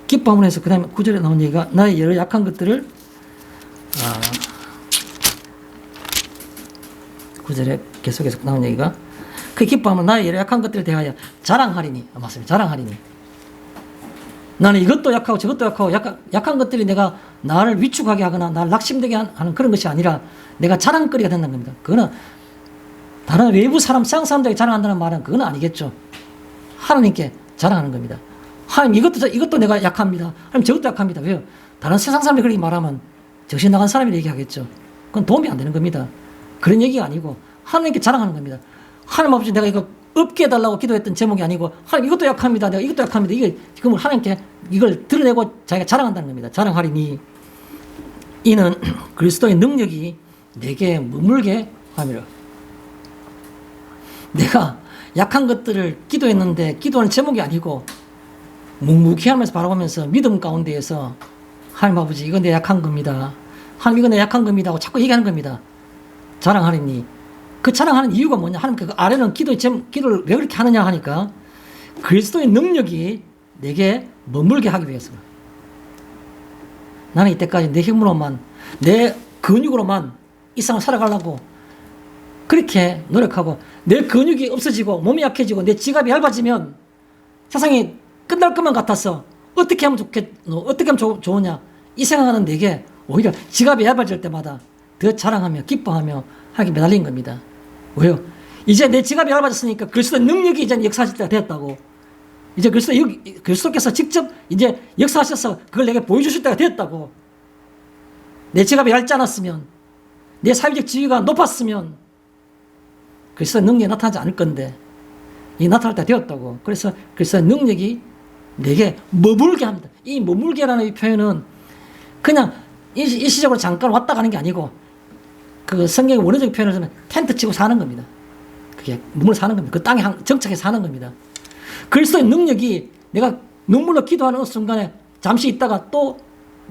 기뻐함으로 해서 그 다음에 9절에 나온 얘기가 나의 여러 약한 것들을 9절에 계속해서 나온 얘기가 그 기뻐함은 나의 여러 약한 것들에 대하여 자랑하리니. 맞습니다. 자랑하리니. 나는 이것도 약하고 저것도 약하고 약한 것들이 내가 나를 위축하게 하거나 나를 낙심되게 하는 그런 것이 아니라 내가 자랑거리가 된다는 겁니다. 그거는 다른 외부 세상 사람들에게 자랑한다는 말은 그건 아니겠죠. 하나님께 자랑하는 겁니다. 하나님 이것도 내가 약합니다. 하나님 저것도 약합니다. 왜요? 다른 세상 사람들이 그렇게 말하면 정신 나간 사람이 얘기하겠죠. 그건 도움이 안 되는 겁니다. 그런 얘기가 아니고 하나님께 자랑하는 겁니다. 하나님 아버지 내가 이거 없게 해달라고 기도했던 제목이 아니고 하나님 이것도 약합니다. 내가 이것도 약합니다. 이게 지금 하나님께 이걸 드러내고 자기가 자랑한다는 겁니다. 자랑하리니 이는 그리스도의 능력이 내게 머물게 함이라. 내가 약한 것들을 기도했는데 기도하는 제목이 아니고 묵묵히 하면서 바라보면서 믿음 가운데에서 하나님 아버지 이건 내 약한 겁니다. 하나님 이건 내 약한 겁니다 하고 자꾸 얘기하는 겁니다. 자랑하리니 그 자랑하는 이유가 뭐냐? 하나님 그 아래는 기도를 왜 그렇게 하느냐 하니까 그리스도의 능력이 내게 머물게 하기 위해서. 나는 이때까지 내 힘으로만, 내 근육으로만 이 세상을 살아가려고 그렇게 노력하고, 내 근육이 없어지고 몸이 약해지고 내 지갑이 얇아지면 세상이 끝날 것만 같아서 어떻게 하면 어떻게 하면 좋으냐 이 생각하는 내게 오히려 지갑이 얇아질 때마다 더 자랑하며 기뻐하며 하게 매달린 겁니다. 왜요? 이제 내 지갑이 얇아졌으니까 그리스도의 능력이 이제 역사하실 때가 되었다고. 이제 그리스도께서 직접 이제 역사하셔서 그걸 내게 보여주실 때가 되었다고. 내 지갑이 얇지 않았으면, 내 사회적 지위가 높았으면 그리스도의 능력이 나타나지 않을 건데 이 나타날 때가 되었다고. 그래서 그리스도의 능력이 내게 머물게 합니다. 이 머물게라는 이 표현은 그냥 일시적으로 잠깐 왔다 가는 게 아니고, 그 성경의 원어적 표현을 쓰면 텐트 치고 사는 겁니다. 그게 머물러 사는 겁니다. 그 땅에 정착해서 사는 겁니다. 그리스도의 능력이 내가 눈물로 기도하는 순간에 잠시 있다가 또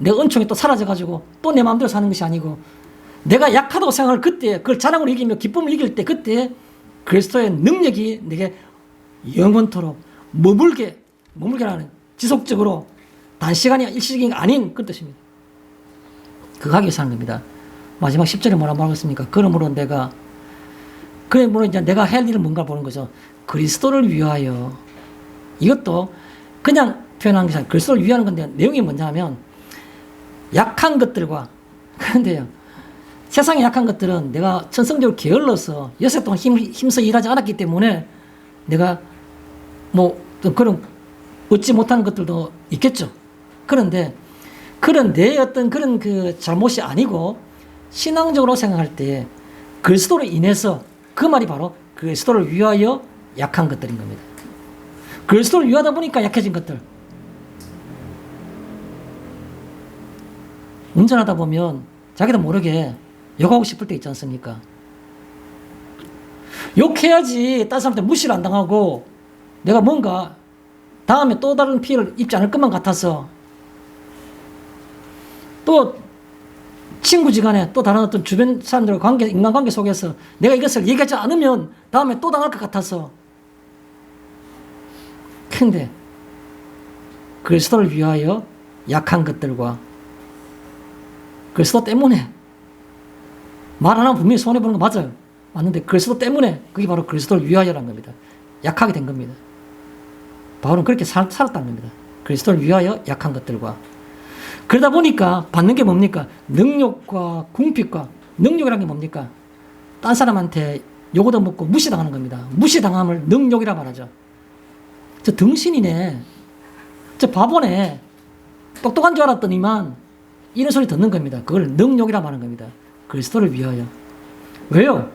내 은총이 또 사라져가지고 또 내 마음대로 사는 것이 아니고, 내가 약하다고 생각을 그때 그걸 자랑으로 이기며 기쁨을 이길 때 그때 그리스도의 능력이 내게 영원토록 머물게라는, 지속적으로 단시간이 일시적인 게 아닌 그런 뜻입니다. 그거 하기 위해서 하는 겁니다. 마지막 10절에 뭐라고 말하겠습니까? 그러므로 이제 내가 할 일은 뭔가 보는 거죠. 그리스도를 위하여. 이것도 그냥 표현한 것이 아니라 그리스도를 위하는 건데, 내용이 뭐냐 하면 약한 것들과, 그런데요, 세상의 약한 것들은 내가 천성적으로 게을러서 6해 동안 힘써 일하지 않았기 때문에 내가 뭐 그런 얻지 못하는 것들도 있겠죠. 그런데 그런 내 어떤 그런 그 잘못이 아니고, 신앙적으로 생각할 때 그리스도로 인해서, 그 말이 바로 그리스도를 위하여 약한 것들인 겁니다. 그리스도를 위하다 보니까 약해진 것들. 운전하다 보면 자기도 모르게 욕하고 싶을 때 있지 않습니까? 욕해야지 다른 사람한테 무시를 안 당하고 내가 뭔가 다음에 또 다른 피해를 입지 않을 것만 같아서, 또 친구지간에 또 다른 어떤 주변 사람들과 인간관계 속에서 내가 이것을 얘기하지 않으면 다음에 또 당할 것 같아서. 근데 그리스도를 위하여 약한 것들과, 그리스도 때문에 말 안 하면 분명히 손해보는 거 맞아요. 맞는데 그리스도 때문에, 그게 바로 그리스도를 위하여라는 겁니다. 약하게 된 겁니다. 바울은 그렇게 살았다는 겁니다. 그리스도를 위하여 약한 것들과. 그러다 보니까 받는 게 뭡니까? 능력과 궁핍과. 능력이라는 게 뭡니까? 딴 사람한테 욕 얻어먹고 무시당하는 겁니다. 무시당함을 능력이라 말하죠. 저 등신이네, 저 바보네, 똑똑한 줄 알았더니만, 이런 소리 듣는 겁니다. 그걸 능력이라 말하는 겁니다. 그리스도를 위하여. 왜요?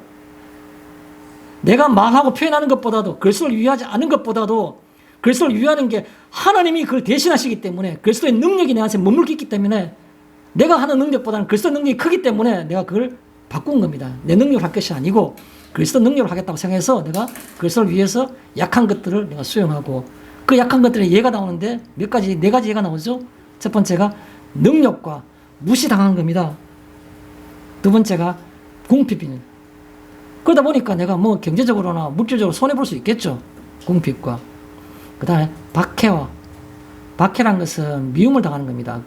내가 말하고 표현하는 것보다도, 그리스도를 위하지 않은 것보다도, 그리스도를 위하는 게 하나님이 그걸 대신하시기 때문에, 그리스도의 능력이 내 안에 머물기 있기 때문에, 내가 하는 능력보다는 그리스도의 능력이 크기 때문에 내가 그걸 바꾼 겁니다. 내 능력을 할 것이 아니고 그리스도 능력을 하겠다고 생각해서 내가 그리스도를 위해서 약한 것들을 내가 수용하고, 그 약한 것들의 예가 나오는데 네 가지 예가 나오죠. 첫 번째가 능력과 무시당한 겁니다. 두 번째가 궁핍입니다. 그러다 보니까 내가 뭐 경제적으로나 물질적으로 손해볼 수 있겠죠. 궁핍과. 그 다음에 박해란 것은 미움을 당하는 겁니다.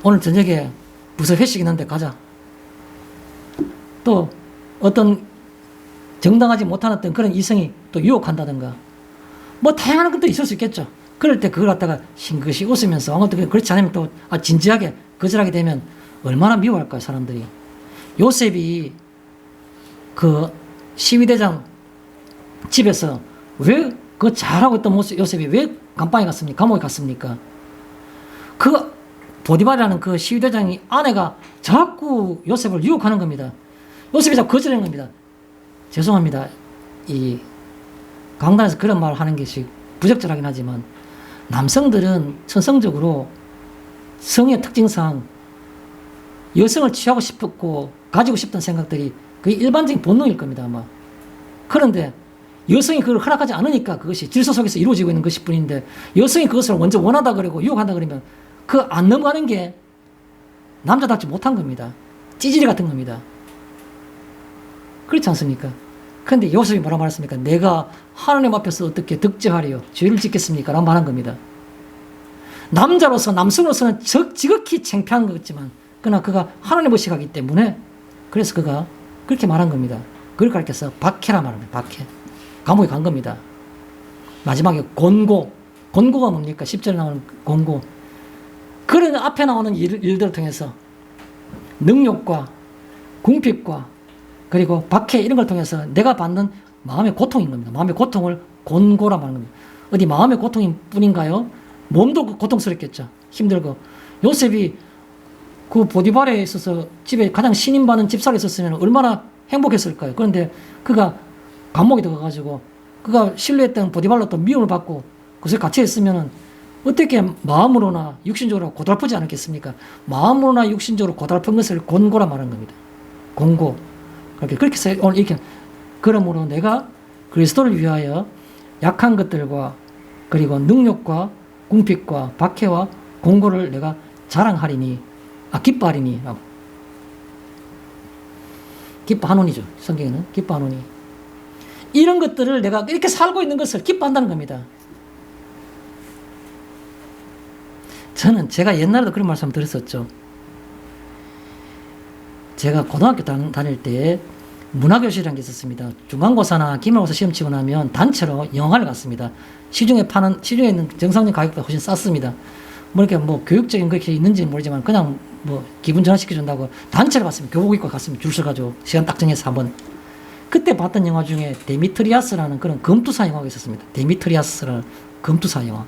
오늘 저녁에 부서 회식 있는데 가자. 또 어떤 정당하지 못한 어떤 그런 이성이 또 유혹한다든가, 뭐 다양한 것도 있을 수 있겠죠. 그럴 때 그걸 갖다가 싱긋이 웃으면서, 어떻게 그렇지 않으면 또 진지하게 거절하게 되면 얼마나 미워할까요, 사람들이. 요셉이 그 시위대장 집에서 왜 그 잘하고 있던 요셉이 왜 감방에 갔습니까? 감옥에 갔습니까? 그 보디발이라는 그 시위대장이 아내가 자꾸 요셉을 유혹하는 겁니다. 요셉이 자꾸 거절하는 겁니다. 죄송합니다. 이 강단에서 그런 말을 하는 것이 부적절하긴 하지만, 남성들은 천성적으로 성의 특징상 여성을 취하고 싶었고 가지고 싶던 생각들이 그게 일반적인 본능일 겁니다, 아마. 그런데 여성이 그걸 허락하지 않으니까 그것이 질서 속에서 이루어지고 있는 것일 뿐인데, 여성이 그것을 먼저 원하다 그러고 유혹한다 그러면 그 안 넘어가는 게 남자답지 못한 겁니다. 찌질이 같은 겁니다. 그렇지 않습니까? 그런데 요셉이 뭐라 말했습니까? 내가 하나님 앞에서 어떻게 득죄하리요? 죄를 짓겠습니까? 라고 말한 겁니다. 남자로서, 남성으로서는 지극히 창피한 거겠지만, 그러나 그가 하나님 의식하기 때문에, 그래서 그가 그렇게 말한 겁니다. 그걸 가르쳐서 박해라 말합니다. 박해. 감옥에 간 겁니다. 마지막에 곤고. 곤고가 뭡니까? 10절에 나오는 곤고. 그런 앞에 나오는 일들을 통해서 능욕과 궁핍과 그리고 박해 이런 걸 통해서 내가 받는 마음의 고통인 겁니다. 마음의 고통을 곤고라 말하는 겁니다. 어디 마음의 고통인 뿐인가요? 몸도 고통스럽겠죠. 힘들고. 요셉이 그 보디발에 있어서 집에 가장 신임받는 집사로 있었으면 얼마나 행복했을까요? 그런데 그가 감옥에 들어가가지고 그가 신뢰했던 보디발로 또 미움을 받고 그것에 갇혀 있으면은 어떻게 마음으로나 육신적으로 고달프지 않겠습니까? 마음으로나 육신적으로 고달픈 것을 곤고라 말하는 겁니다. 곤고. 그렇게 해서 오늘 이렇게 그러므로 내가 그리스도를 위하여 약한 것들과 그리고 능력과 궁핍과 박해와 공고를 내가 자랑하리니 기뻐하리니 기뻐하노니죠. 성경에는 기뻐하노니 이런 것들을 내가 이렇게 살고 있는 것을 기뻐한다는 겁니다. 저는 제가 옛날에도 그런 말씀 드렸었죠. 제가 고등학교 다닐 때 문화교실이라는 게 있었습니다. 중간고사나 기말고사 시험 치고 나면 단체로 영화를 갔습니다. 시중에 있는 정상적인 가격보다 훨씬 쌌습니다. 뭐 이렇게 뭐 교육적인 그게 있는지는 모르지만 그냥 뭐 기분 전환시켜준다고 단체로 갔습니다. 교복 입고 갔습니다. 줄 서가지고 시간 딱 정해서 한번. 그때 봤던 영화 중에 데미트리아스라는 그런 검투사 영화가 있었습니다. 데미트리아스라는 검투사 영화.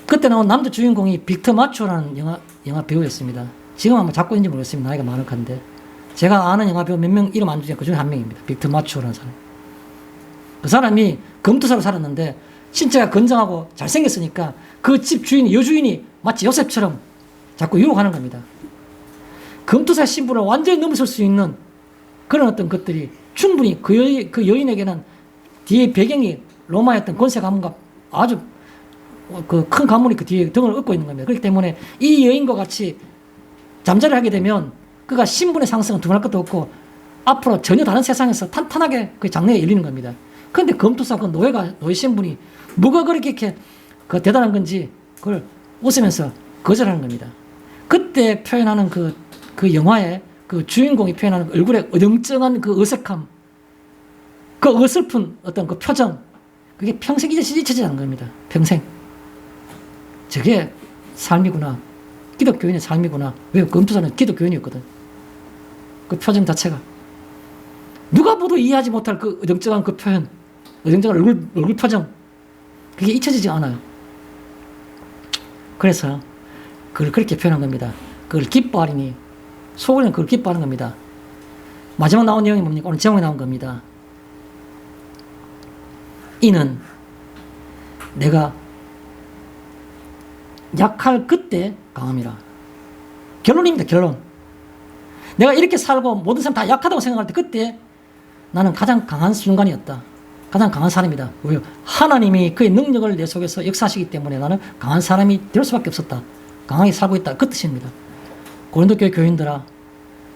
그때 나온 남자 주인공이 빅터 마초라는 영화 배우였습니다. 지금 아마 잡고 있는지 모르겠습니다. 나이가 많은 칸데. 제가 아는 영화 배우 몇 명 이름 안 주지만 그 중에 한 명입니다. 빅터 마초라는 사람. 그 사람이 검투사로 살았는데 신체가 건장하고 잘생겼으니까 그 집 주인, 여주인이 마치 요셉처럼 자꾸 유혹하는 겁니다. 검투사 신분을 완전히 넘어설 수 있는 그런 어떤 것들이 충분히 그 여인에게는 뒤에 배경이 로마였던 권세 가문과 아주 그 큰 가문이 그 뒤에 등을 업고 있는 겁니다. 그렇기 때문에 이 여인과 같이 잠자리를 하게 되면 그가 신분의 상승은 두말할 것도 없고 앞으로 전혀 다른 세상에서 탄탄하게 그 장래가 열리는 겁니다. 그런데 검투사 그 노예 신분이 뭐가 그렇게 그 대단한 건지 그걸 웃으면서 거절하는 겁니다. 그때 표현하는 그 영화의 그 주인공이 표현하는 얼굴의 어정쩡한 그 어색함, 그 어설픈 어떤 그 표정, 그게 평생 잊혀지지 않는 겁니다. 평생. 저게 삶이구나. 기독교인의 삶이구나. 왜? 검투사는 기독교인이었거든. 그 표정 자체가. 누가 봐도 이해하지 못할 그 어정쩡한 그 표현, 어정쩡한 얼굴 표정, 그게 잊혀지지 않아요. 그래서 그걸 그렇게 표현한 겁니다. 그걸 기뻐하리니, 속으로는 그걸 기뻐하는 겁니다. 마지막 나온 내용이 뭡니까? 오늘 제목에 나온 겁니다. 이는 내가 약할 그때 강함이라. 결론입니다. 결론. 내가 이렇게 살고 모든 사람 다 약하다고 생각할 때 그때 나는 가장 강한 순간이었다. 가장 강한 사람이다. 왜요? 하나님이 그의 능력을 내 속에서 역사하시기 때문에 나는 강한 사람이 될 수밖에 없었다. 강하게 살고 있다. 그 뜻입니다. 고린도 교회 교인들아,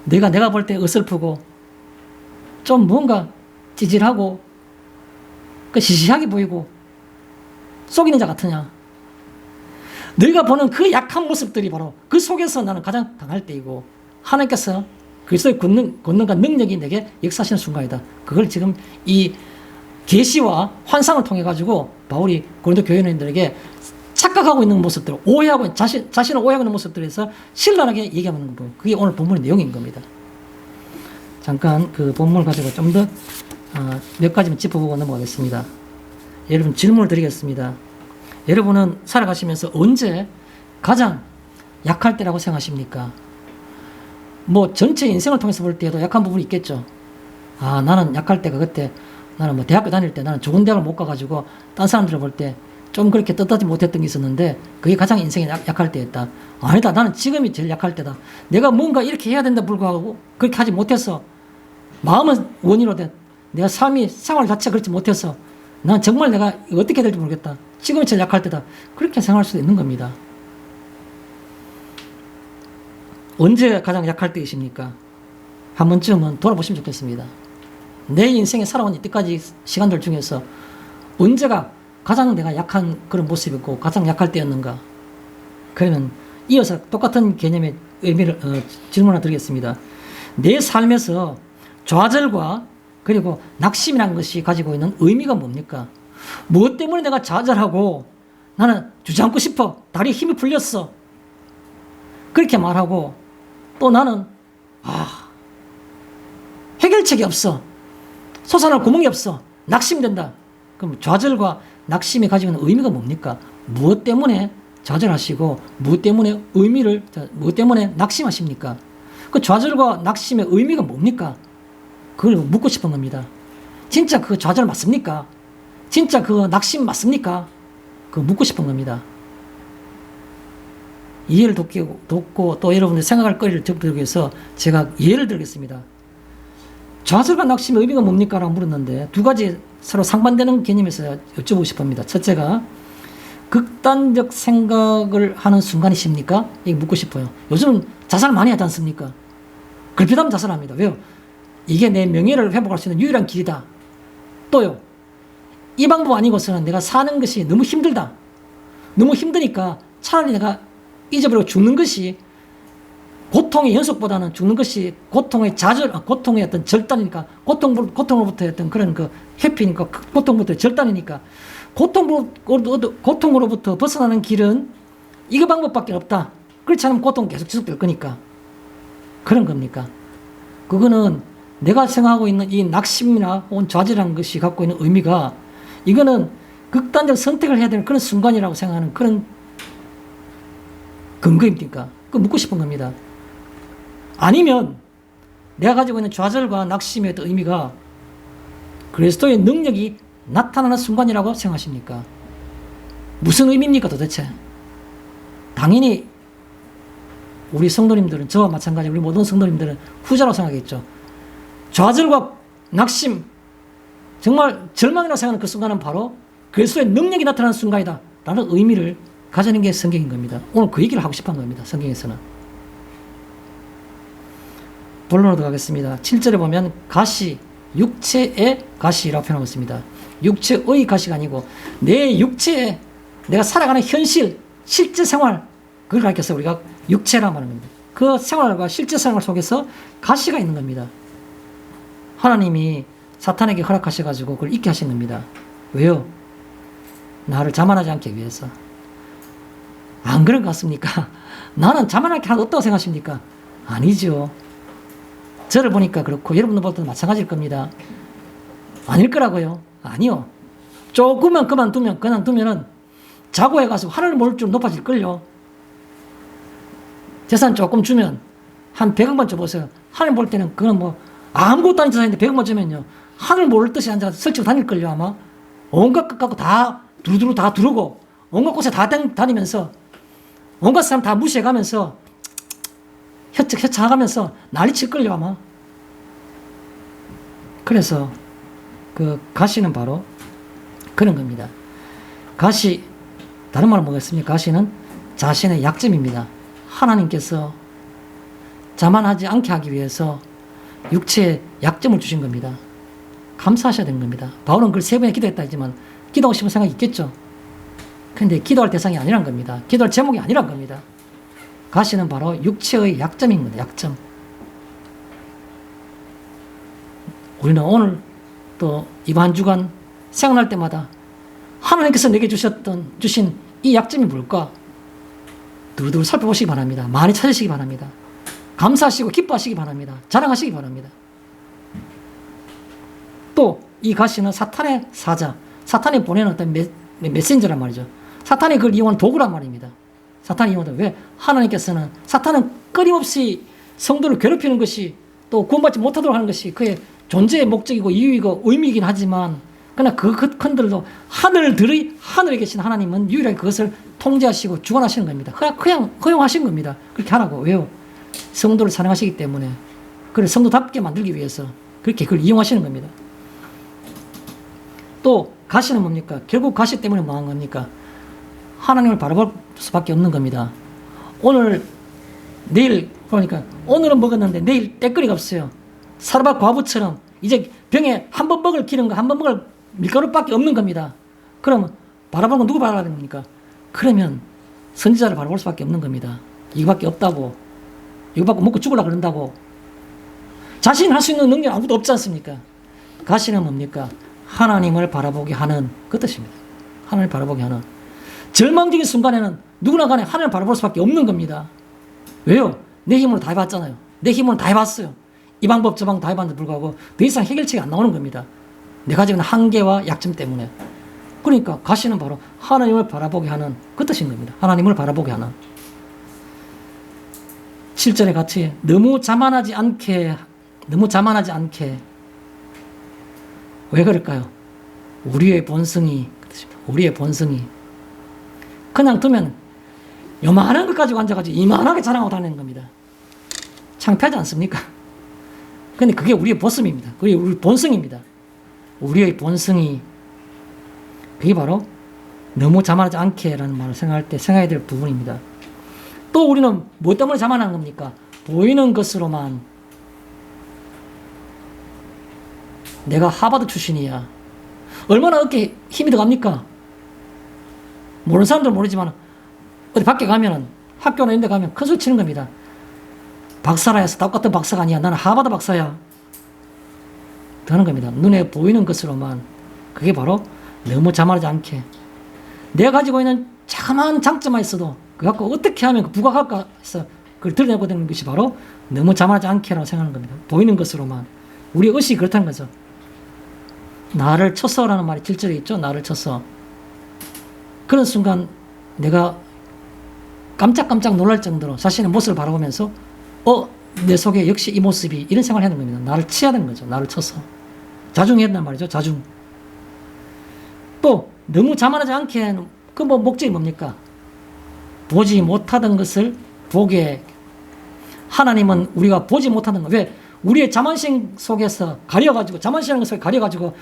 내가 볼 때 어설프고 좀 뭔가 찌질하고 시시하게 보이고 속이는 자 같으냐? 너희가 보는 그 약한 모습들이 바로 그 속에서 나는 가장 강할 때이고 하나님께서 그리스도의 권능과 능력이 내게 역사하시는 순간이다. 그걸 지금 이 계시와 환상을 통해 가지고 바울이 고린도 교인들에게 착각하고 있는 모습들, 오해하고 자신을 오해하고 있는 모습들에서 신랄하게 얘기하는 거. 그게 오늘 본문의 내용인 겁니다. 잠깐 그 본문을 가지고 좀 더 몇 가지만 짚어보고 넘어가겠습니다. 여러분 질문을 드리겠습니다. 여러분은 살아가시면서 언제 가장 약할 때라고 생각하십니까? 뭐 전체 인생을 통해서 볼 때에도 약한 부분이 있겠죠. 나는 약할 때가 그때 나는 뭐 대학교 다닐 때 나는 좋은 대학을 못 가가지고 딴 사람들을 볼 때 좀 그렇게 떳떳하지 못했던 게 있었는데 그게 가장 인생에 약할 때였다. 아니다. 나는 지금이 제일 약할 때다. 내가 뭔가 이렇게 해야 된다 불구하고 그렇게 하지 못해서 마음은 원인으로 된 내가 생활 자체가 그렇지 못해서 난 정말 내가 어떻게 해야 될지 모르겠다. 지금이 제일 약할 때다. 그렇게 생각할 수도 있는 겁니다. 언제 가장 약할 때이십니까? 한 번쯤은 돌아보시면 좋겠습니다. 내 인생에 살아온 이때까지 시간들 중에서 언제가 가장 내가 약한 그런 모습이었고 가장 약할 때였는가? 그러면 이어서 똑같은 개념의 의미를 질문 하나 드리겠습니다. 내 삶에서 좌절과 그리고 낙심이라는 것이 가지고 있는 의미가 뭡니까? 무엇 때문에 내가 좌절하고 나는 주저앉고 싶어. 다리에 힘이 풀렸어. 그렇게 말하고 또 나는 해결책이 없어. 솟아날 구멍이 없어. 낙심된다. 그럼 좌절과 낙심이 가지고 있는 의미가 뭡니까? 무엇 때문에 좌절하시고 무엇 때문에 낙심하십니까? 그 좌절과 낙심의 의미가 뭡니까? 그걸 묻고 싶은 겁니다. 진짜 그 좌절 맞습니까? 진짜 그 낙심 맞습니까? 그거 묻고 싶은 겁니다. 이해를 돕고 또 여러분들 생각할 거리를 드리기 위해서 제가 예를 들겠습니다. 좌절과 낙심의 의미가 뭡니까? 라고 물었는데 두 가지 서로 상반되는 개념에서 여쭤보고 싶습니다. 첫째가 극단적 생각을 하는 순간이십니까? 이게 묻고 싶어요. 요즘 자살 많이 하지 않습니까? 걸핏하면 자살합니다. 왜요? 이게 내 명예를 회복할 수 있는 유일한 길이다. 또요. 이 방법 아니고서는 내가 사는 것이 너무 힘들다. 너무 힘드니까 차라리 내가 잊어버리고 죽는 것이 고통의 연속보다는 죽는 것이 고통의 어떤 절단이니까 고통으로부터의 어떤 그런 그 회피니까 고통부터 절단이니까 고통으로부터 벗어나는 길은 이거 방법밖에 없다. 그렇지 않으면 고통 계속 지속될 거니까. 그런 겁니까? 그거는 내가 생각하고 있는 이 낙심이나 혹은 좌절이라는 것이 갖고 있는 의미가 이거는 극단적 선택을 해야 되는 그런 순간이라고 생각하는 그런 근거입니까? 그거 묻고 싶은 겁니다. 아니면 내가 가지고 있는 좌절과 낙심의 어떤 의미가 그리스도의 능력이 나타나는 순간이라고 생각하십니까? 무슨 의미입니까 도대체? 당연히 우리 성도님들은 저와 마찬가지 우리 모든 성도님들은 후자라고 생각하겠죠. 좌절과 낙심 정말 절망이라고 생각하는 그 순간은 바로 그리스도의 능력이 나타나는 순간이다 라는 의미를 가지는 게 성경인 겁니다. 오늘 그 얘기를 하고 싶은 겁니다. 성경에서는. 본론으로 들어가겠습니다. 7절에 보면 가시, 육체의 가시라고 표현하고 있습니다. 육체의 가시가 아니고 내 육체에 내가 살아가는 현실, 실제 생활 그걸 가리켜서 우리가 육체라고 말하는 겁니다. 그 생활과 실제 생활 속에서 가시가 있는 겁니다. 하나님이 사탄에게 허락하셔가지고 그걸 잊게 하신 겁니다. 왜요? 나를 자만하지 않게 위해서. 안 그런 것 같습니까? 나는 자만할 게 하나도 없다고 생각하십니까? 아니죠. 저를 보니까 그렇고 여러분들 볼 때도 마찬가지일 겁니다. 아닐 거라고요? 아니요. 조금만 그냥 두면은 자고 해가지고 하늘을 모를 줄 높아질걸요. 재산 조금 주면 한 100억만 줘보세요. 하늘 볼 때는 그건 뭐 아무것도 아닌 재산인데 100억만 주면요. 하늘 모를 듯이 앉아서 설치고 다닐걸요 아마. 온갖 것 갖고 다 두루두루 다 두르고 온갖 곳에 다 다니면서 온갖 사람 다 무시해가면서 헤쳐가면서 난리칠걸요 아마. 그래서 그 가시는 바로 그런 겁니다. 가시 다른 말로 뭐겠습니까? 가시는 자신의 약점입니다. 하나님께서 자만하지 않게 하기 위해서 육체에 약점을 주신 겁니다. 감사하셔야 되는 겁니다. 바울은 그걸 3번에 기도했다 했지만 기도하고 싶은 생각이 있겠죠. 그런데 기도할 대상이 아니란 겁니다. 기도할 제목이 아니란 겁니다. 가시는 바로 육체의 약점인 겁니다. 약점. 우리는 오늘 또 이번 주간 생각날 때마다 하나님께서 내게 주신 이 약점이 뭘까? 두루두루 살펴보시기 바랍니다. 많이 찾으시기 바랍니다. 감사하시고 기뻐하시기 바랍니다. 자랑하시기 바랍니다. 또 이 가시는 사탄의 사자, 사탄이 보내는 어떤 메신저란 말이죠. 사탄이 그걸 이용한 도구란 말입니다. 사탄이 이용한 왜? 하나님께서는 사탄은 끊임없이 성도를 괴롭히는 것이 또 구원받지 못하도록 하는 것이 그의 존재의 목적이고 이유이고 의미이긴 하지만 그러나 그것들도 하늘에 계신 하나님은 유일하게 그것을 통제하시고 주관하시는 겁니다. 그냥 허용하신 겁니다. 그렇게 하라고. 왜요? 성도를 사랑하시기 때문에. 그걸 성도답게 만들기 위해서 그렇게 그걸 이용하시는 겁니다. 또 가시는 뭡니까? 결국 가시 때문에 뭐한 겁니까? 하나님을 바라볼 수밖에 없는 겁니다. 내일 그러니까 오늘은 먹었는데 내일 때거리가 없어요. 사르밧 과부처럼 이제 병에 한 번 먹을 기름과 한 번 먹을 밀가루밖에 없는 겁니다. 그러면 바라보는 건 누구 바라보는 겁니까? 그러면 선지자를 바라볼 수밖에 없는 겁니다. 이거밖에 없다고, 이거밖에 먹고 죽으려고 그런다고. 자신 할 수 있는 능력 아무도 없지 않습니까? 가시는 뭡니까? 하나님을 바라보게 하는 그 뜻입니다. 하나님을 바라보게 하는. 절망적인 순간에는 누구나 간에 하나님을 바라볼 수밖에 없는 겁니다. 왜요? 내 힘으로 다 해봤잖아요. 내 힘으로 다 해봤어요. 이 방법 저 방법 다 해봤는데 불구하고 더 이상 해결책이 안 나오는 겁니다. 내가 지금 한계와 약점 때문에. 그러니까 가시는 바로 하나님을 바라보게 하는 그 뜻인 겁니다. 하나님을 바라보게 하는. 7절에 같이 너무 자만하지 않게 왜 그럴까요? 우리의 본성이 우리의 본성이 그냥 두면 요만한 것 가지고 앉아가지고 이만하게 자랑하고 다니는 겁니다. 창피하지 않습니까? 근데 그게 우리의 모습입니다. 그게 우리 본성입니다. 우리의 본성이 그게 바로 너무 자만하지 않게라는 말을 생각할 때 생각해야 될 부분입니다. 또 우리는 뭐 때문에 자만한 겁니까? 보이는 것으로만 내가 하버드 출신이야. 얼마나 어깨에 힘이 들어갑니까? 모르는 사람들은 모르지만 어디 밖에 가면은 학교나 이런 데 가면 큰 소리 치는 겁니다. 박사라 해서 똑같은 박사가 아니야. 나는 하버드 박사야. 하는 겁니다. 눈에 보이는 것으로만. 그게 바로 너무 자만하지 않게. 내가 가지고 있는 자그마한 장점만 있어도 그거 갖고 어떻게 하면 부각할까 해서 그걸 드러내고 되는 것이 바로 너무 자만하지 않게라고 생각하는 겁니다. 보이는 것으로만. 우리 의식이 그렇다는 거죠. 나를 쳤어라는 말이 7절에 있죠. 나를 쳤어. 그런 순간 내가 깜짝깜짝 놀랄 정도로 자신의 모습을 바라보면서 내 속에 역시 이 모습이 이런 생각을 해야 되는 겁니다. 나를 치야 되는 거죠. 나를 쳤어. 자중해야 된단 말이죠. 자중. 또 너무 자만하지 않게 그 목적이 뭡니까? 보지 못하던 것을 보게. 하나님은 우리가 보지 못하는 거. 왜? 우리의 자만심 속에서 가려가지고 자만심이라는 것을 가려가지고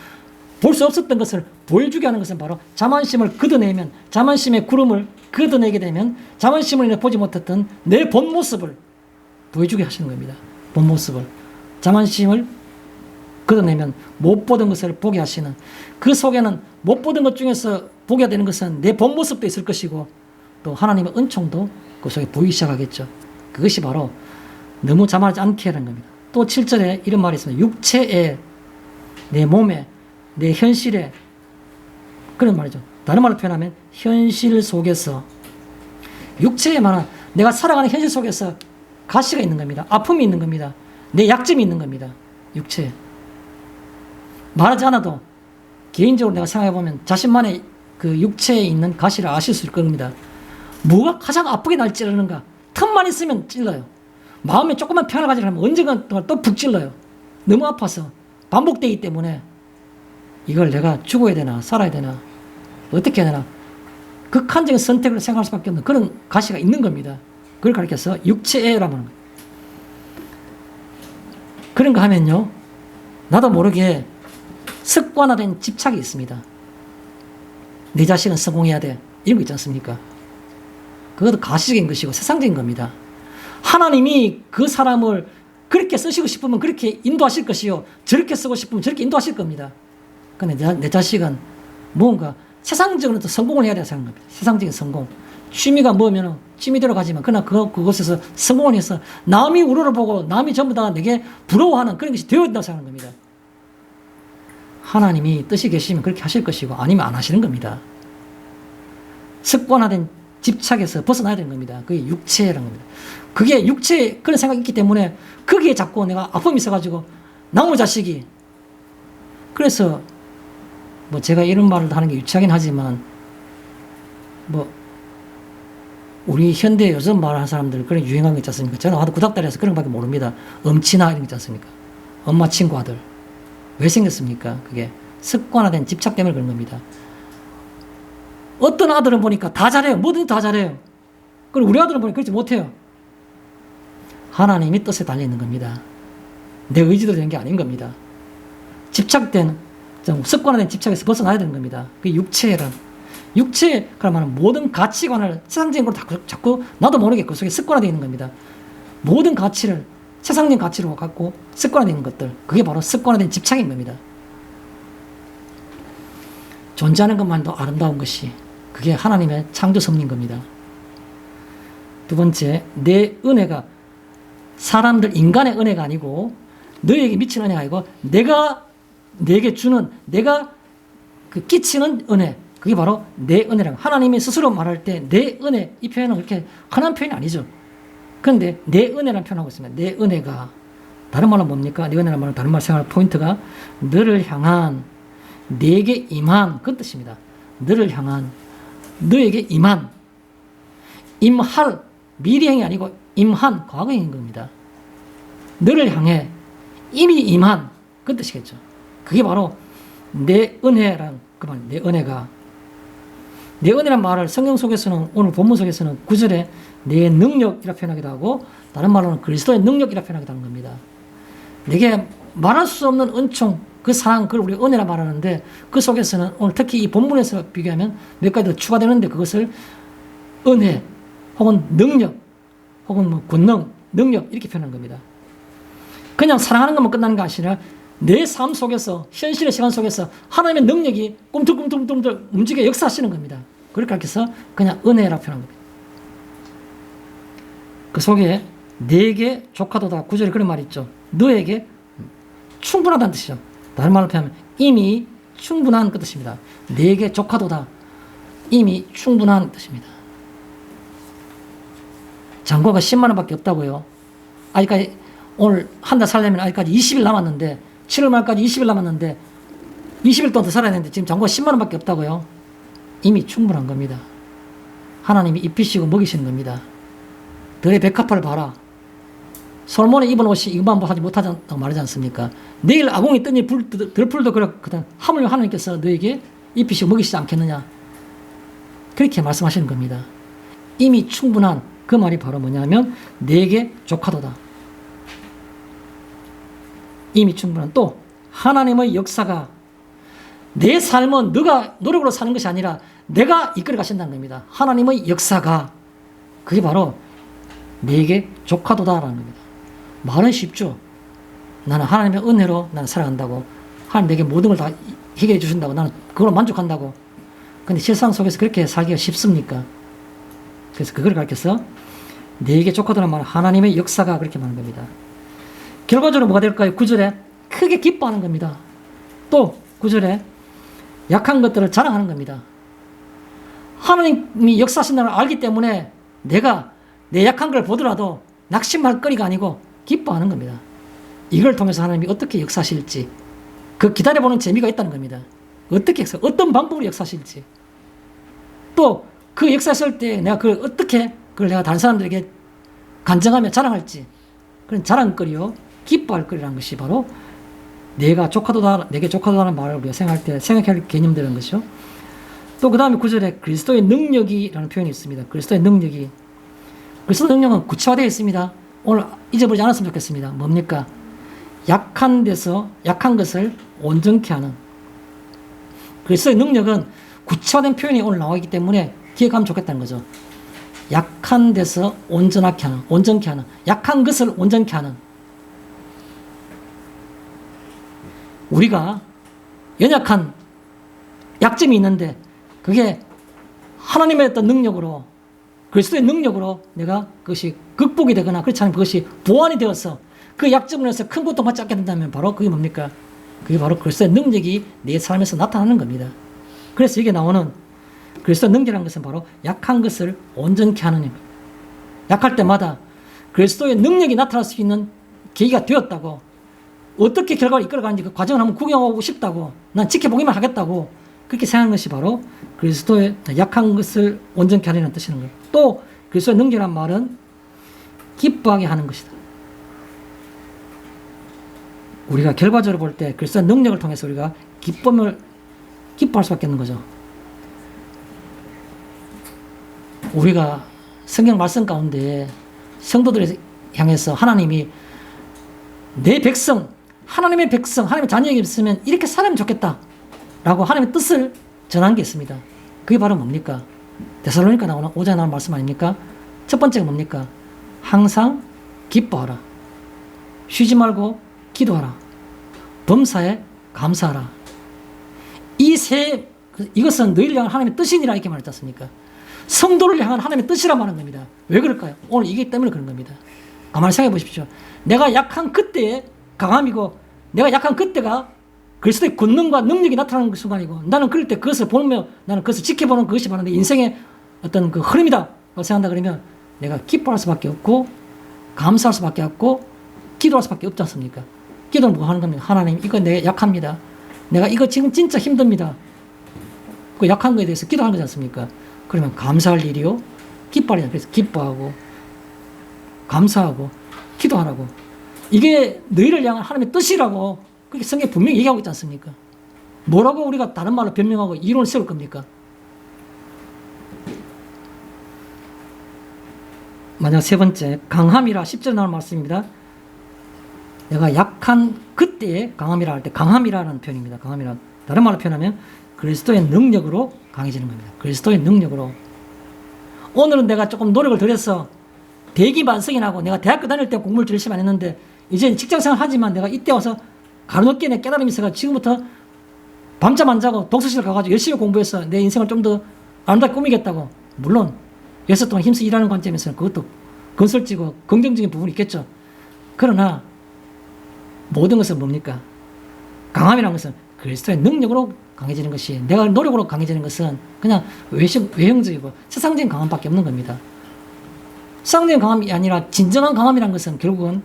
볼 수 없었던 것을 보여주게 하는 것은 바로 자만심을 걷어내면, 자만심의 구름을 걷어내게 되면 자만심을 인해 보지 못했던 내 본 모습을 보여주게 하시는 겁니다. 본 모습을. 자만심을 걷어내면 못 보던 것을 보게 하시는, 그 속에는 못 보던 것 중에서 보게 되는 것은 내 본 모습도 있을 것이고 또 하나님의 은총도 그 속에 보이기 시작하겠죠. 그것이 바로 너무 자만하지 않게 하는 겁니다. 또 7절에 이런 말이 있습니다. 육체에, 내 몸에, 내 현실에, 그런 말이죠. 다른 말로 표현하면 현실 속에서, 육체에만 내가 살아가는 현실 속에서 가시가 있는 겁니다. 아픔이 있는 겁니다. 내 약점이 있는 겁니다. 육체에. 말하지 않아도 개인적으로 내가 생각해보면 자신만의 그 육체에 있는 가시를 아실 수 있을 겁니다. 뭐가 가장 아프게 날 찌르는가? 틈만 있으면 찔러요. 마음에 조금만 평안을 가지려면 언젠가 동안 또 푹 찔러요. 너무 아파서 반복되기 때문에 이걸 내가 죽어야 되나 살아야 되나 어떻게 해야 되나 극한적인 선택을 생각할 수밖에 없는 그런 가시가 있는 겁니다. 그걸 가르쳐서 육체라고 하는 거예요. 그런가 하면요, 나도 모르게 습관화된 집착이 있습니다. 내 자식은 성공해야 돼, 이런 거 있지 않습니까? 그것도 가시적인 것이고 세상적인 겁니다. 하나님이 그 사람을 그렇게 쓰시고 싶으면 그렇게 인도하실 것이요, 저렇게 쓰고 싶으면 저렇게 인도하실 겁니다. 근데 내 자식은 뭔가 세상적으로 성공을 해야 된다고 생각합니다. 세상적인 성공. 취미가 뭐면 취미대로 가지만 그러나 그곳에서 성공을 해서 남이 우러러 보고 남이 전부 다 내게 부러워하는 그런 것이 되어야 된다고 생각하는 겁니다. 하나님이 뜻이 계시면 그렇게 하실 것이고 아니면 안 하시는 겁니다. 습관화된 집착에서 벗어나야 되는 겁니다. 그게 육체라는 겁니다. 그게 육체에 그런 생각이 있기 때문에 거기에 자꾸 내가 아픔이 있어가지고 나무 자식이, 그래서 뭐 제가 이런 말을 하는 게 유치하긴 하지만 뭐 우리 현대 요즘 말하는 사람들 그런 유행한 거 있지 않습니까? 저는 아도 구닥다리에서 그런 것밖에 모릅니다. 엄친아 이런 거 있지 않습니까? 엄마 친구 아들. 왜 생겼습니까? 그게 습관화된 집착 때문에 그런 겁니다. 어떤 아들은 보니까 다 잘해요. 뭐든지 다 잘해요. 그리고 우리 아들은 보니까 그렇지 못해요. 하나님이 뜻에 달려 있는 겁니다. 내 의지대로 된 게 아닌 겁니다. 집착된, 습관화된 집착에서 벗어나야 되는 겁니다. 그게 육체란. 육체, 그러면 모든 가치관을 세상적인 걸로 자꾸 나도 모르게 그 속에 습관화되어 있는 겁니다. 모든 가치를 세상적인 가치로 갖고 습관화된 것들, 그게 바로 습관화된 집착인 겁니다. 존재하는 것만도 아름다운 것이, 그게 하나님의 창조 섭리인 겁니다. 두 번째, 내 은혜가 사람들, 인간의 은혜가 아니고 너에게 미친 은혜가 아니고 내가 내게 주는, 내가 그 끼치는 은혜, 그게 바로 내 은혜라고. 하나님이 스스로 말할 때 내 은혜, 이 표현은 그렇게 흔한 표현이 아니죠. 그런데 내 은혜라는 표현하고 있습니다. 내 은혜가, 다른 말은 뭡니까? 내 은혜라는 말은 다른 말 생각할 포인트가 너를 향한, 내게 임한, 그 뜻입니다. 너를 향한, 너에게 임한, 임할, 미래형이 아니고 임한, 과거형인 겁니다. 너를 향해 이미 임한, 그 뜻이겠죠. 그게 바로 내 은혜란, 그 말, 내 은혜가. 내 은혜란 말을 성경 속에서는, 오늘 본문 속에서는 9절에 내 능력이라 표현하기도 하고, 다른 말로는 그리스도의 능력이라 표현하기도 하는 겁니다. 내게 말할 수 없는 은총, 그 사랑, 그걸 우리 은혜라 말하는데, 그 속에서는 오늘 특히 이 본문에서 비교하면 몇 가지 더 추가되는데, 그것을 은혜, 혹은 능력, 혹은 뭐 권능, 능력, 이렇게 표현하는 겁니다. 그냥 사랑하는 것만 끝나는 게 아니라 내 삶 속에서, 현실의 시간 속에서 하나님의 능력이 꿈틀꿈틀꿈틀 움직여 역사하시는 겁니다. 그렇게 해서 그냥 은혜라 표현한 겁니다. 그 속에 내게 족하도다, 9절에 그런 말이 있죠. 너에게 충분하다는 뜻이죠. 다른 말로 표현하면 이미 충분한 그 뜻입니다. 내게 족하도다, 이미 충분한 뜻입니다. 잔고가 10만 원밖에 없다고요. 아직까지 오늘 한 달 살려면 아직까지 20일 남았는데, 7월 말까지 20일 남았는데 20일 동안 더 살아야 되는데 지금 잔고가 10만 원밖에 없다고요. 이미 충분한 겁니다. 하나님이 입히시고 먹이시는 겁니다. 들의 백합화를 봐라. 솔몬이 입은 옷이 이것만 하지 못하다고 말하지 않습니까? 내일 아궁이 뜨니 들풀도 그렇거든. 하물며 하나님께서 너에게 입히시고 먹이시지 않겠느냐. 그렇게 말씀하시는 겁니다. 이미 충분한, 그 말이 바로 뭐냐면 내게 족하도다. 이미 충분한. 또 하나님의 역사가, 내 삶은 너가 노력으로 사는 것이 아니라 내가 이끌어 가신다는 겁니다. 하나님의 역사가, 그게 바로 내게 족하도다라는 겁니다. 말은 쉽죠. 나는 하나님의 은혜로 나는 살아간다고, 하나님 내게 모든 걸 다 해결해 주신다고, 나는 그걸로 만족한다고. 근데 실상 속에서 그렇게 살기가 쉽습니까? 그래서 그걸 가르쳐서 내게 족하도라는 말은 하나님의 역사가 그렇게 말하는 겁니다. 결과적으로 뭐가 될까요? 9절에 크게 기뻐하는 겁니다. 또 9절에 약한 것들을 자랑하는 겁니다. 하나님이 역사하신다는 걸 알기 때문에 내가 내 약한 걸 보더라도 낙심할 거리가 아니고 기뻐하는 겁니다. 이걸 통해서 하나님이 어떻게 역사하실지, 그 기다려보는 재미가 있다는 겁니다. 어떻게 어떤 방법으로 역사하실지, 또 그 역사하실 때 내가 그걸 어떻게, 그걸 내가 다른 사람들에게 간증하며 자랑할지, 그런 자랑거리요, 기뻐할 거리라는 것이 바로 내가 족하도다, 내게 족하도다는 말을 우리가 생각할 때 생각할 개념들인 것이죠. 또 그 다음에 9절에 그리스도의 능력이라는 표현이 있습니다. 그리스도의 능력이, 그리스도의 능력은 구체화되어 있습니다. 오늘 잊어버리지 않았으면 좋겠습니다. 뭡니까? 약한 데서 약한 것을 온전케 하는, 그리스도의 능력은 구체화된 표현이 오늘 나와 있기 때문에 기억하면 좋겠다는 거죠. 약한 데서 온전하게 하는, 온전케 하는, 약한 것을 온전케 하는. 우리가 연약한 약점이 있는데 그게 하나님의 어떤 능력으로, 그리스도의 능력으로 내가 그것이 극복이 되거나 그렇지 않으면 그것이 보완이 되어서 그 약점을 해서 큰 고통받지 않게 된다면 바로 그게 뭡니까? 그게 바로 그리스도의 능력이 내 삶에서 나타나는 겁니다. 그래서 이게 나오는 그리스도의 능력이라는 것은 바로 약한 것을 온전케 하는 힘. 약할 때마다 그리스도의 능력이 나타날 수 있는 계기가 되었다고, 어떻게 결과를 이끌어가는지 그 과정을 한번 구경하고 싶다고, 난 지켜보기만 하겠다고, 그렇게 생각하는 것이 바로 그리스도의 약한 것을 온전케 하려는 뜻이는 거예요. 또 그리스도의 능력이란 말은 기뻐하게 하는 것이다. 우리가 결과적으로 볼 때 그리스도의 능력을 통해서 우리가 기뻐할 수밖에 없는 거죠. 우리가 성경 말씀 가운데 성도들을 향해서 하나님이 내 백성, 하나님의 백성, 하나님의 자녀에게 있으면 이렇게 살면 좋겠다 라고 하나님의 뜻을 전한 게 있습니다. 그게 바로 뭡니까? 데살로니가 나오는 5장에 나오는 말씀 아닙니까? 첫 번째가 뭡니까? 항상 기뻐하라. 쉬지 말고 기도하라. 범사에 감사하라. 이것은 너희를 향한 하나님의 뜻이니라 이렇게 말했지 않습니까? 성도를 향한 하나님의 뜻이라 말하는 겁니다. 왜 그럴까요? 오늘 이기 때문에 그런 겁니다. 가만히 생각해 보십시오. 내가 약한 그때의 강함이고 내가 약한 그때가 그리스도의 권능과 능력이 나타나는 순간이고 나는 그럴 때 그것을 보며 나는 그것을 지켜보는 그것이 바로 내 인생의 어떤 그 흐름이다 라고 생각한다 그러면 내가 기뻐할 수밖에 없고 감사할 수밖에 없고 기도할 수밖에 없지 않습니까? 기도는 뭐 하는 겁니까? 하나님 이거 내 약합니다. 내가 이거 지금 진짜 힘듭니다. 그 약한 거에 대해서 기도하는 거지 않습니까? 그러면 감사할 일이요 기뻐할 일. 그래서 기뻐하고 감사하고 기도하라고. 이게 너희를 향한 하나님의 뜻이라고 그렇게 성경에 분명히 얘기하고 있지 않습니까? 뭐라고 우리가 다른 말로 변명하고 이론을 세울 겁니까? 만약 세 번째 강함이라 10절에 나오는 말씀입니다. 내가 약한 그때의 강함이라 할 때 강함이라는 표현입니다. 강함이라 다른 말로 표현하면 그리스도의 능력으로 강해지는 겁니다. 그리스도의 능력으로. 오늘은 내가 조금 노력을 덜해서 대기 반성이 나고 내가 대학교 다닐 때 공부를 열심히 안 했는데 이제 직장생활 하지만 내가 이때 와서 가로늦게 내 깨달음이 있어가 지금부터 밤잠 안 자고 독서실 가가지고 열심히 공부해서 내 인생을 좀 더 아름답게 꾸미겠다고. 물론 6살 동안 힘써 일하는 관점에서는 그것도 건설지고 긍정적인 부분이 있겠죠. 그러나 모든 것은 뭡니까? 강함이라는 것은 그리스도의 능력으로 강해지는 것이 내가 노력으로 강해지는 것은 그냥 외형적이고 세상적인 강함밖에 없는 겁니다. 세상적인 강함이 아니라 진정한 강함이라는 것은 결국은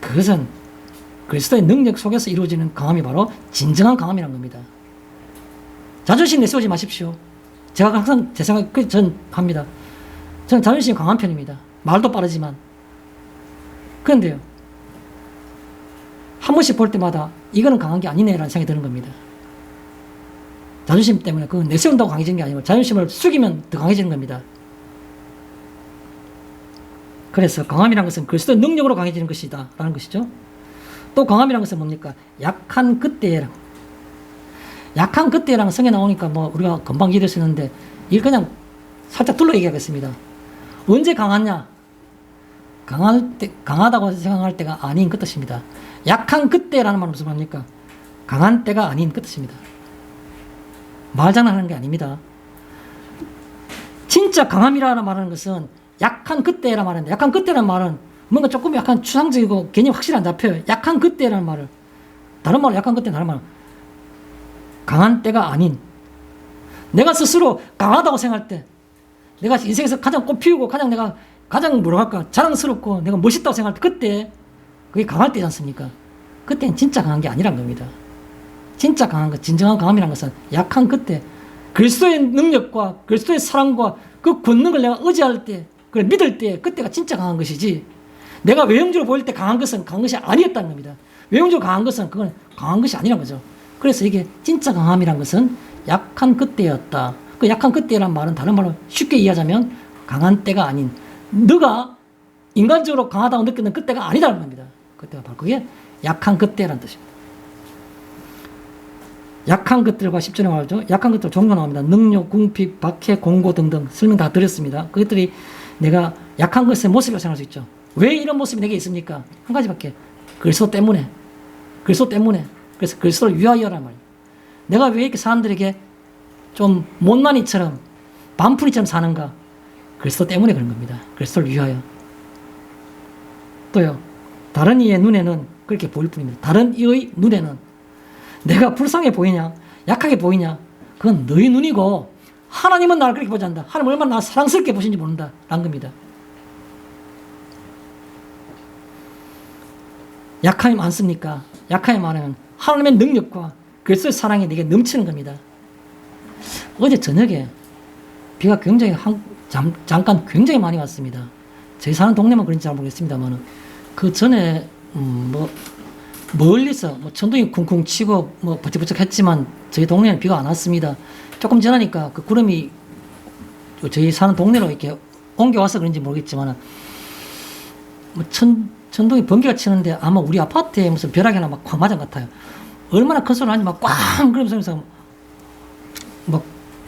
그것은 그리스도의 능력 속에서 이루어지는 강함이 바로 진정한 강함이라는 겁니다. 자존심 내세우지 마십시오. 제가 항상 제 생각 전 합니다. 저는 자존심이 강한 편입니다. 말도 빠르지만. 그런데요. 한 번씩 볼 때마다 이거는 강한 게 아니네라는 생각이 드는 겁니다. 자존심 때문에 그건 내세운다고 강해지는 게 아니고 자존심을 숙이면 더 강해지는 겁니다. 그래서 강함이라는 것은 그리스도의 능력으로 강해지는 것이다 라는 것이죠. 또 강함이라는 것은 뭡니까? 약한 그때라고. 약한 그때라는 성에 나오니까 뭐 우리가 금방 이해될 수 있는데 이걸 그냥 살짝 둘러 얘기하겠습니다. 언제 강하냐? 강하다고 생각할 때가 아닌 그 뜻입니다. 약한 그때라는 말은 무슨 말입니까? 강한 때가 아닌 그 뜻입니다. 말장난하는 게 아닙니다. 진짜 강함이라는 말하는 것은 약한 그때라 말하는데 약한 그때라는 말은 뭔가 조금 약간 추상적이고 개념이 확실히 안 잡혀요. 약한 그때라는 말을 다른 말로 약한 그때 다른 말은 강한 때가 아닌 내가 스스로 강하다고 생각할 때 내가 인생에서 가장 꽃피우고 내가 가장 뭐라 할까 자랑스럽고 내가 멋있다고 생각할 때 그때 그게 강할 때지 않습니까? 그때는 진짜 강한 게 아니란 겁니다. 진짜 강한 것, 진정한 강함이란 것은 약한 그때 그리스도의 능력과 그리스도의 사랑과 그 권능을 내가 의지할 때 그걸 믿을 때 그때가 진짜 강한 것이지 내가 외형적으로 보일 때 강한 것은 강한 것이 아니었다는 겁니다. 외형적으로 강한 것은 그건 강한 것이 아니란 거죠. 그래서 이게 진짜 강함이란 것은 약한 그때였다. 그 약한 그때란 말은 다른 말로 쉽게 이해하자면 강한 때가 아닌 너가 인간적으로 강하다고 느끼는 그때가 아니다는 겁니다. 그때가 바로 그게 약한 그때라는 뜻입니다. 약한 것들과 10절에 말하죠. 약한 것들 종류가 나옵니다. 능력, 궁핍, 박해, 공고 등등 설명 다 드렸습니다. 그것들이 내가 약한 것의 모습이라고 생각할 수 있죠. 왜 이런 모습이 내게 있습니까? 한 가지밖에. 그리스도 때문에. 그래서 그리스도를 위하여란 말이에요. 내가 왜 이렇게 사람들에게 좀 못난이처럼 반푼이처럼 사는가? 그리스도 때문에 그런 겁니다. 그리스도를 위하여. 또요. 다른 이의 눈에는 그렇게 보일 뿐입니다. 다른 이의 눈에는 내가 불쌍해 보이냐? 약하게 보이냐? 그건 너희 눈이고 하나님은 나를 그렇게 보지 않는다. 하나님 얼마나 나를 사랑스럽게 보시는지 모른다. 라는 겁니다. 약함이 많습니까? 약함이 많으면 하나님의 능력과 그리스도의 사랑이 내게 넘치는 겁니다. 어제 저녁에 비가 굉장히 잠깐 굉장히 많이 왔습니다. 저희 사는 동네만 그런지 잘 모르겠습니다만 그 전에 멀리서 천둥이 쿵쿵 치고 버쩍버쩍 했지만 저희 동네는 비가 안 왔습니다. 조금 지나니까 그 구름이 저희 사는 동네로 이렇게 옮겨와서 그런지 모르겠지만 천둥이 번개가 치는데 아마 우리 아파트에 무슨 벼락이나 막 광마장 같아요. 얼마나 큰 소리 나는지 막 꽝 그러면서 막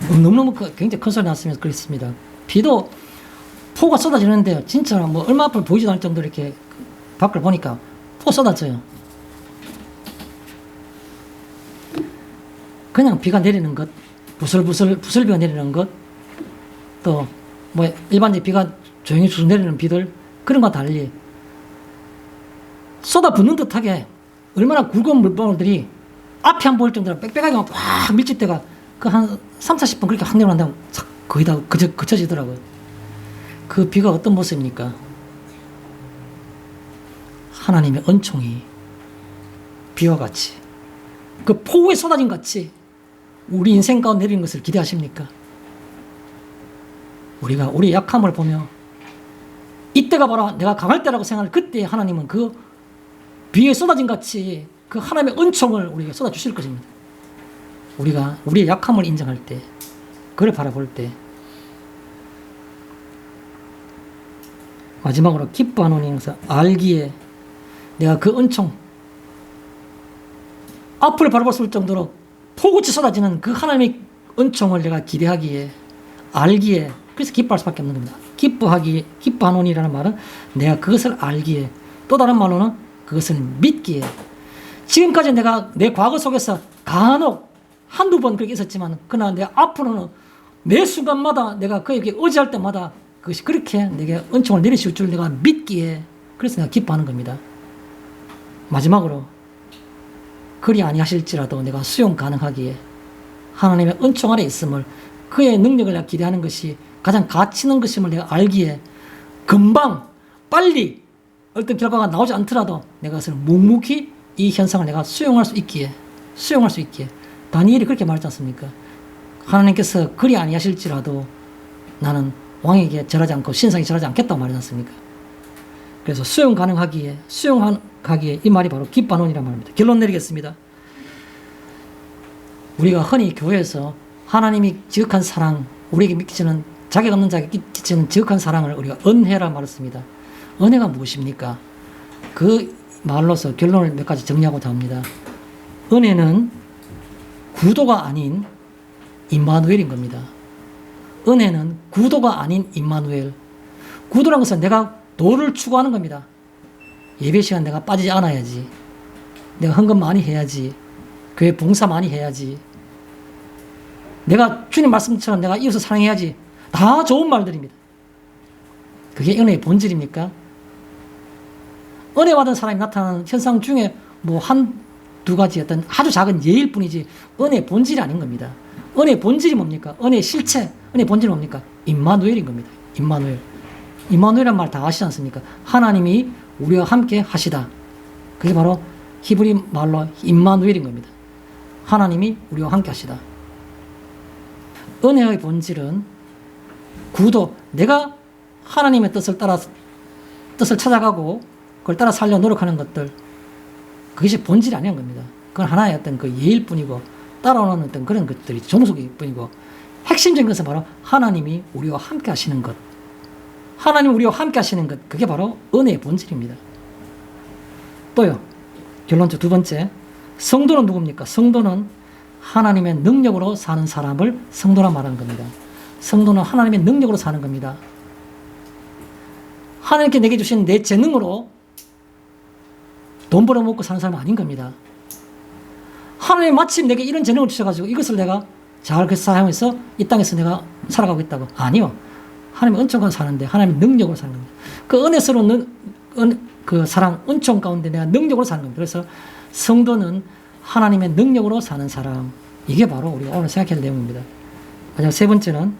너무너무 굉장히 큰 소리 났으면서 그랬습니다. 비도 폭우가 쏟아지는데 진짜 얼마 앞을 보이지도 않을 정도로 이렇게 밖을 보니까 또 쏟아져요. 그냥 비가 내리는 것, 부슬비가 내리는 것, 또 뭐 일반적인 비가 조용히 쭉 내리는 비들, 그런 것과 달리 쏟아붓는 듯하게 얼마나 굵은 물방울들이 앞이 안 보일 정도로 빽빽하게 막 밀집대가 그 한 3, 40분 그렇게 확 내려간 다음에 거의 다 그쳐지더라고요. 그 비가 어떤 모습입니까? 하나님의 은총이 비와 같이, 그 폭우에 쏟아진 같이 우리 인생 가운데 내리는 것을 기대하십니까? 우리가 우리의 약함을 보며 이때가 바로 내가 강할 때라고 생각할 그때 하나님은 그 비에 쏟아진 같이 그 하나님의 은총을 우리에게 쏟아주실 것입니다. 우리가 우리의 약함을 인정할 때, 그를 바라볼 때. 마지막으로 기뻐하노니 알기에 내가 그 은총, 앞을 바라볼 수 있을 정도로 폭우치 쏟아지는 그 하나님의 은총을 내가 기대하기에, 알기에, 그래서 기뻐할 수밖에 없는 겁니다. 기뻐하노니라는 말은 내가 그것을 알기에, 또 다른 말로는 그것을 믿기에. 지금까지 내가 내 과거 속에서 간혹 한두 번 그렇게 있었지만, 그러나 내 앞으로는 매 순간마다 내가 그에게 의지할 때마다 그것이 그렇게 내게 은총을 내리실 줄 내가 믿기에, 그래서 내가 기뻐하는 겁니다. 마지막으로 그리 아니하실지라도 내가 수용 가능하기에 하나님의 은총 아래 있음을, 그의 능력을 내가 기대하는 것이 가장 가치 있는 것임을 내가 알기에 금방 빨리 어떤 결과가 나오지 않더라도 내가 그것을 묵묵히 이 현상을 내가 수용할 수 있기에 다니엘이 그렇게 말했지 않습니까? 하나님께서 그리 아니하실지라도 나는 왕에게 절하지 않고 신상에 절하지 않겠다고 말하지 않습니까? 그래서 수용하기에 이 말이 바로 기뻐하노니란 말입니다. 결론 내리겠습니다. 우리가 흔히 교회에서 하나님이 지극한 사랑, 우리에게 미치는 자격 없는 자에게 끼치는 지극한 사랑을 우리가 은혜라 말했습니다. 은혜가 무엇입니까? 그 말로서 결론을 몇 가지 정리하고자 합니다. 은혜는 구도가 아닌 임마누엘인 겁니다. 은혜는 구도가 아닌 임마누엘. 구도란 것은 내가 도를 추구하는 겁니다. 예배 시간 내가 빠지지 않아야지, 내가 헌금 많이 해야지, 교회 봉사 많이 해야지, 내가 주님 말씀처럼 내가 이웃을 사랑해야지, 다 좋은 말들입니다. 그게 은혜의 본질입니까? 은혜 받은 사람이 나타나는 현상 중에 뭐 한두 가지 어떤 아주 작은 예일 뿐이지 은혜의 본질이 아닌 겁니다. 은혜의 본질이 뭡니까? 은혜의 실체, 은혜의 본질이 뭡니까? 임마누엘인 겁니다. 임마누엘이란 말 다 아시지 않습니까? 하나님이 우리와 함께 하시다. 그게 바로 히브리 말로 임마누엘인 겁니다. 하나님이 우리와 함께 하시다. 은혜의 본질은 구도, 내가 하나님의 뜻을 찾아가고 그걸 따라 살려 노력하는 것들, 그것이 본질이 아닌 겁니다. 그건 하나의 어떤 그 예일 뿐이고 따라오는 어떤 그런 것들이 종속일 뿐이고, 핵심적인 것은 바로 하나님이 우리와 함께 하시는 것, 하나님이 우리와 함께 하시는 것, 그게 바로 은혜의 본질입니다. 또요, 결론적 두 번째, 성도는 누굽니까? 성도는 하나님의 능력으로 사는 사람을 성도라 말하는 겁니다. 성도는 하나님의 능력으로 사는 겁니다. 하나님께 내게 주신 내 재능으로 돈 벌어먹고 사는 사람은 아닌 겁니다. 하나님 마침 내게 이런 재능을 주셔가지고 이것을 내가 잘 사용해서 이 땅에서 내가 살아가고 있다고. 아니요. 하나님의 은총으로 사는데 하나님의 능력으로 사는 겁니다. 그 은혜스러운 그 사랑, 은총 가운데 내가 능력으로 사는 겁니다. 그래서 성도는 하나님의 능력으로 사는 사람. 이게 바로 우리가 오늘 생각해야 할 내용입니다. 마지막 세 번째는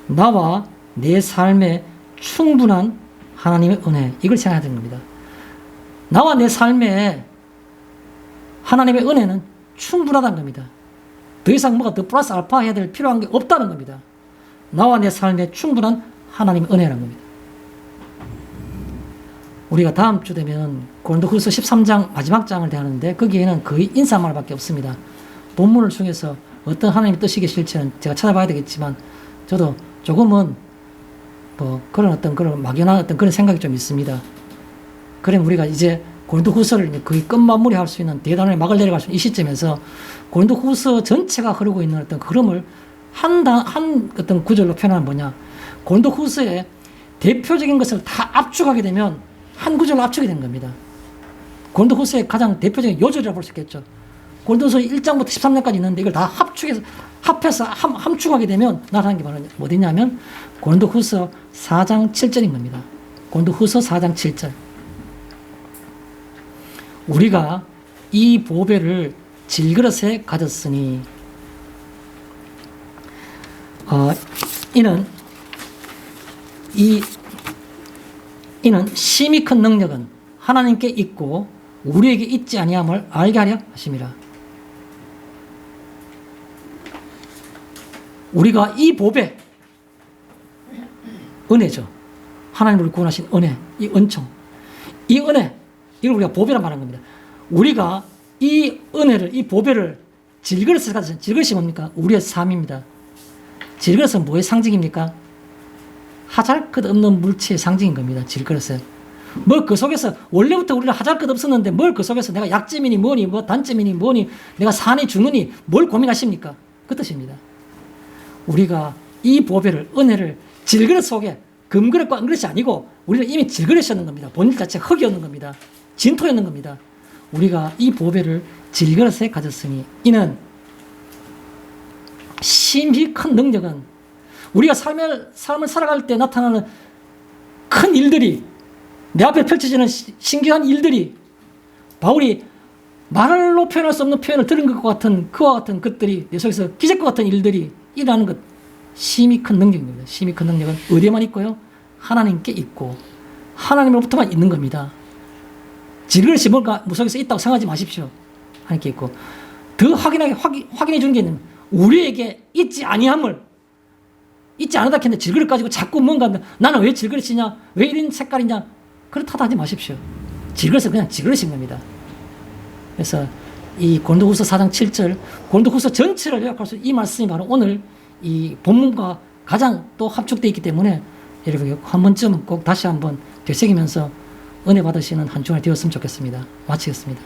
나와 내 삶에 충분한 하나님의 은혜. 이걸 생각해야 되는 겁니다. 나와 내 삶에 하나님의 은혜는 충분하다는 겁니다. 더 이상 뭐가 더 플러스 알파 해야 될 필요한 게 없다는 겁니다. 나와 내 삶에 충분한 하나님의 은혜라는 겁니다. 우리가 다음 주 되면 고린도후서 13장 마지막 장을 대하는데 거기에는 거의 인사말밖에 없습니다. 본문을 통해서 어떤 하나님의 뜻이 계실지는 제가 찾아봐야 되겠지만 저도 조금은 뭐 그런 어떤 그런 막연한 어떤 그런 생각이 좀 있습니다. 그럼 우리가 이제 고린도후서를 거의 끝마무리할 수 있는 대단한 막을 내려갈 수 있는 이 시점에서 고린도후서 전체가 흐르고 있는 어떤 흐름을 한 어떤 구절로 표현하면 뭐냐? 고린도후서의 대표적인 것을 다 압축하게 되면 한 구절로 압축이 되는 겁니다. 고린도후서의 가장 대표적인 요절이라고 볼 수 있겠죠. 고린도후서 1장부터 13장까지 있는데 이걸 다 합해서 함축하게 되면 나타나는 게 바로 어디냐면 고린도후서 4장 7절인 겁니다. 고린도후서 4장 7절. 우리가 이 보배를 질그릇에 가졌으니 이는 심히 큰 능력은 하나님께 있고 우리에게 있지 아니함을 알게 하려 하심이라. 우리가 이 보배, 은혜죠. 하나님을 구원하신 은혜, 이 은총, 이 은혜, 이걸 우리가 보배라 말하는 겁니다. 우리가 이 은혜를, 이 보배를 질그릇에 가졌어요. 질그릇이 뭡니까? 우리의 삶입니다. 질그릇은 뭐의 상징입니까? 하잘것없는 물체의 상징인 겁니다. 질그릇은. 뭐 그 속에서 원래부터 우리는 하잘것 없었는데 뭘 그 속에서 내가 약점이니 뭐니 뭐 단점이니 뭐니 내가 사니 죽느니 뭘 고민하십니까? 그 뜻입니다. 우리가 이 보배를 은혜를 질그릇 속에 금그릇과 은그릇이 아니고 우리는 이미 질그릇이었는 겁니다. 본질 자체가 흙이었는 겁니다. 진토였는 겁니다. 우리가 이 보배를 질그릇에 가졌으니 이는 심히 큰 능력은 우리가 삶을 살아갈 때 나타나는 큰 일들이 내 앞에 펼쳐지는 신기한 일들이 바울이 말로 표현할 수 없는 표현을 들은 것과 같은 그와 같은 것들이 내 속에서 기적과 같은 일들이 일어나는 것 심히 큰 능력입니다. 심히 큰 능력은 어디에만 있고요? 하나님께 있고 하나님으로부터만 있는 겁니다. 질그릇이 뭔가 무속에서 있다고 생각하지 마십시오. 하나님께 있고 더 확인해 주는 게 있는 우리에게 있지 아니함을 있지 않으다 했는데 질그릇 가지고 자꾸 뭔가 나는 왜 질그릇이냐 왜 이런 색깔이냐 그렇다도 하지 마십시오. 질그릇은 그냥 질그릇인 겁니다. 그래서 이 고린도후서 4장 7절 고린도후서 전체를 요약할 수 이 말씀이 바로 오늘 이 본문과 가장 또 합축되어 있기 때문에 여러분 한 번쯤은 꼭 다시 한번 되새기면서 은혜 받으시는 한 주간이 되었으면 좋겠습니다. 마치겠습니다.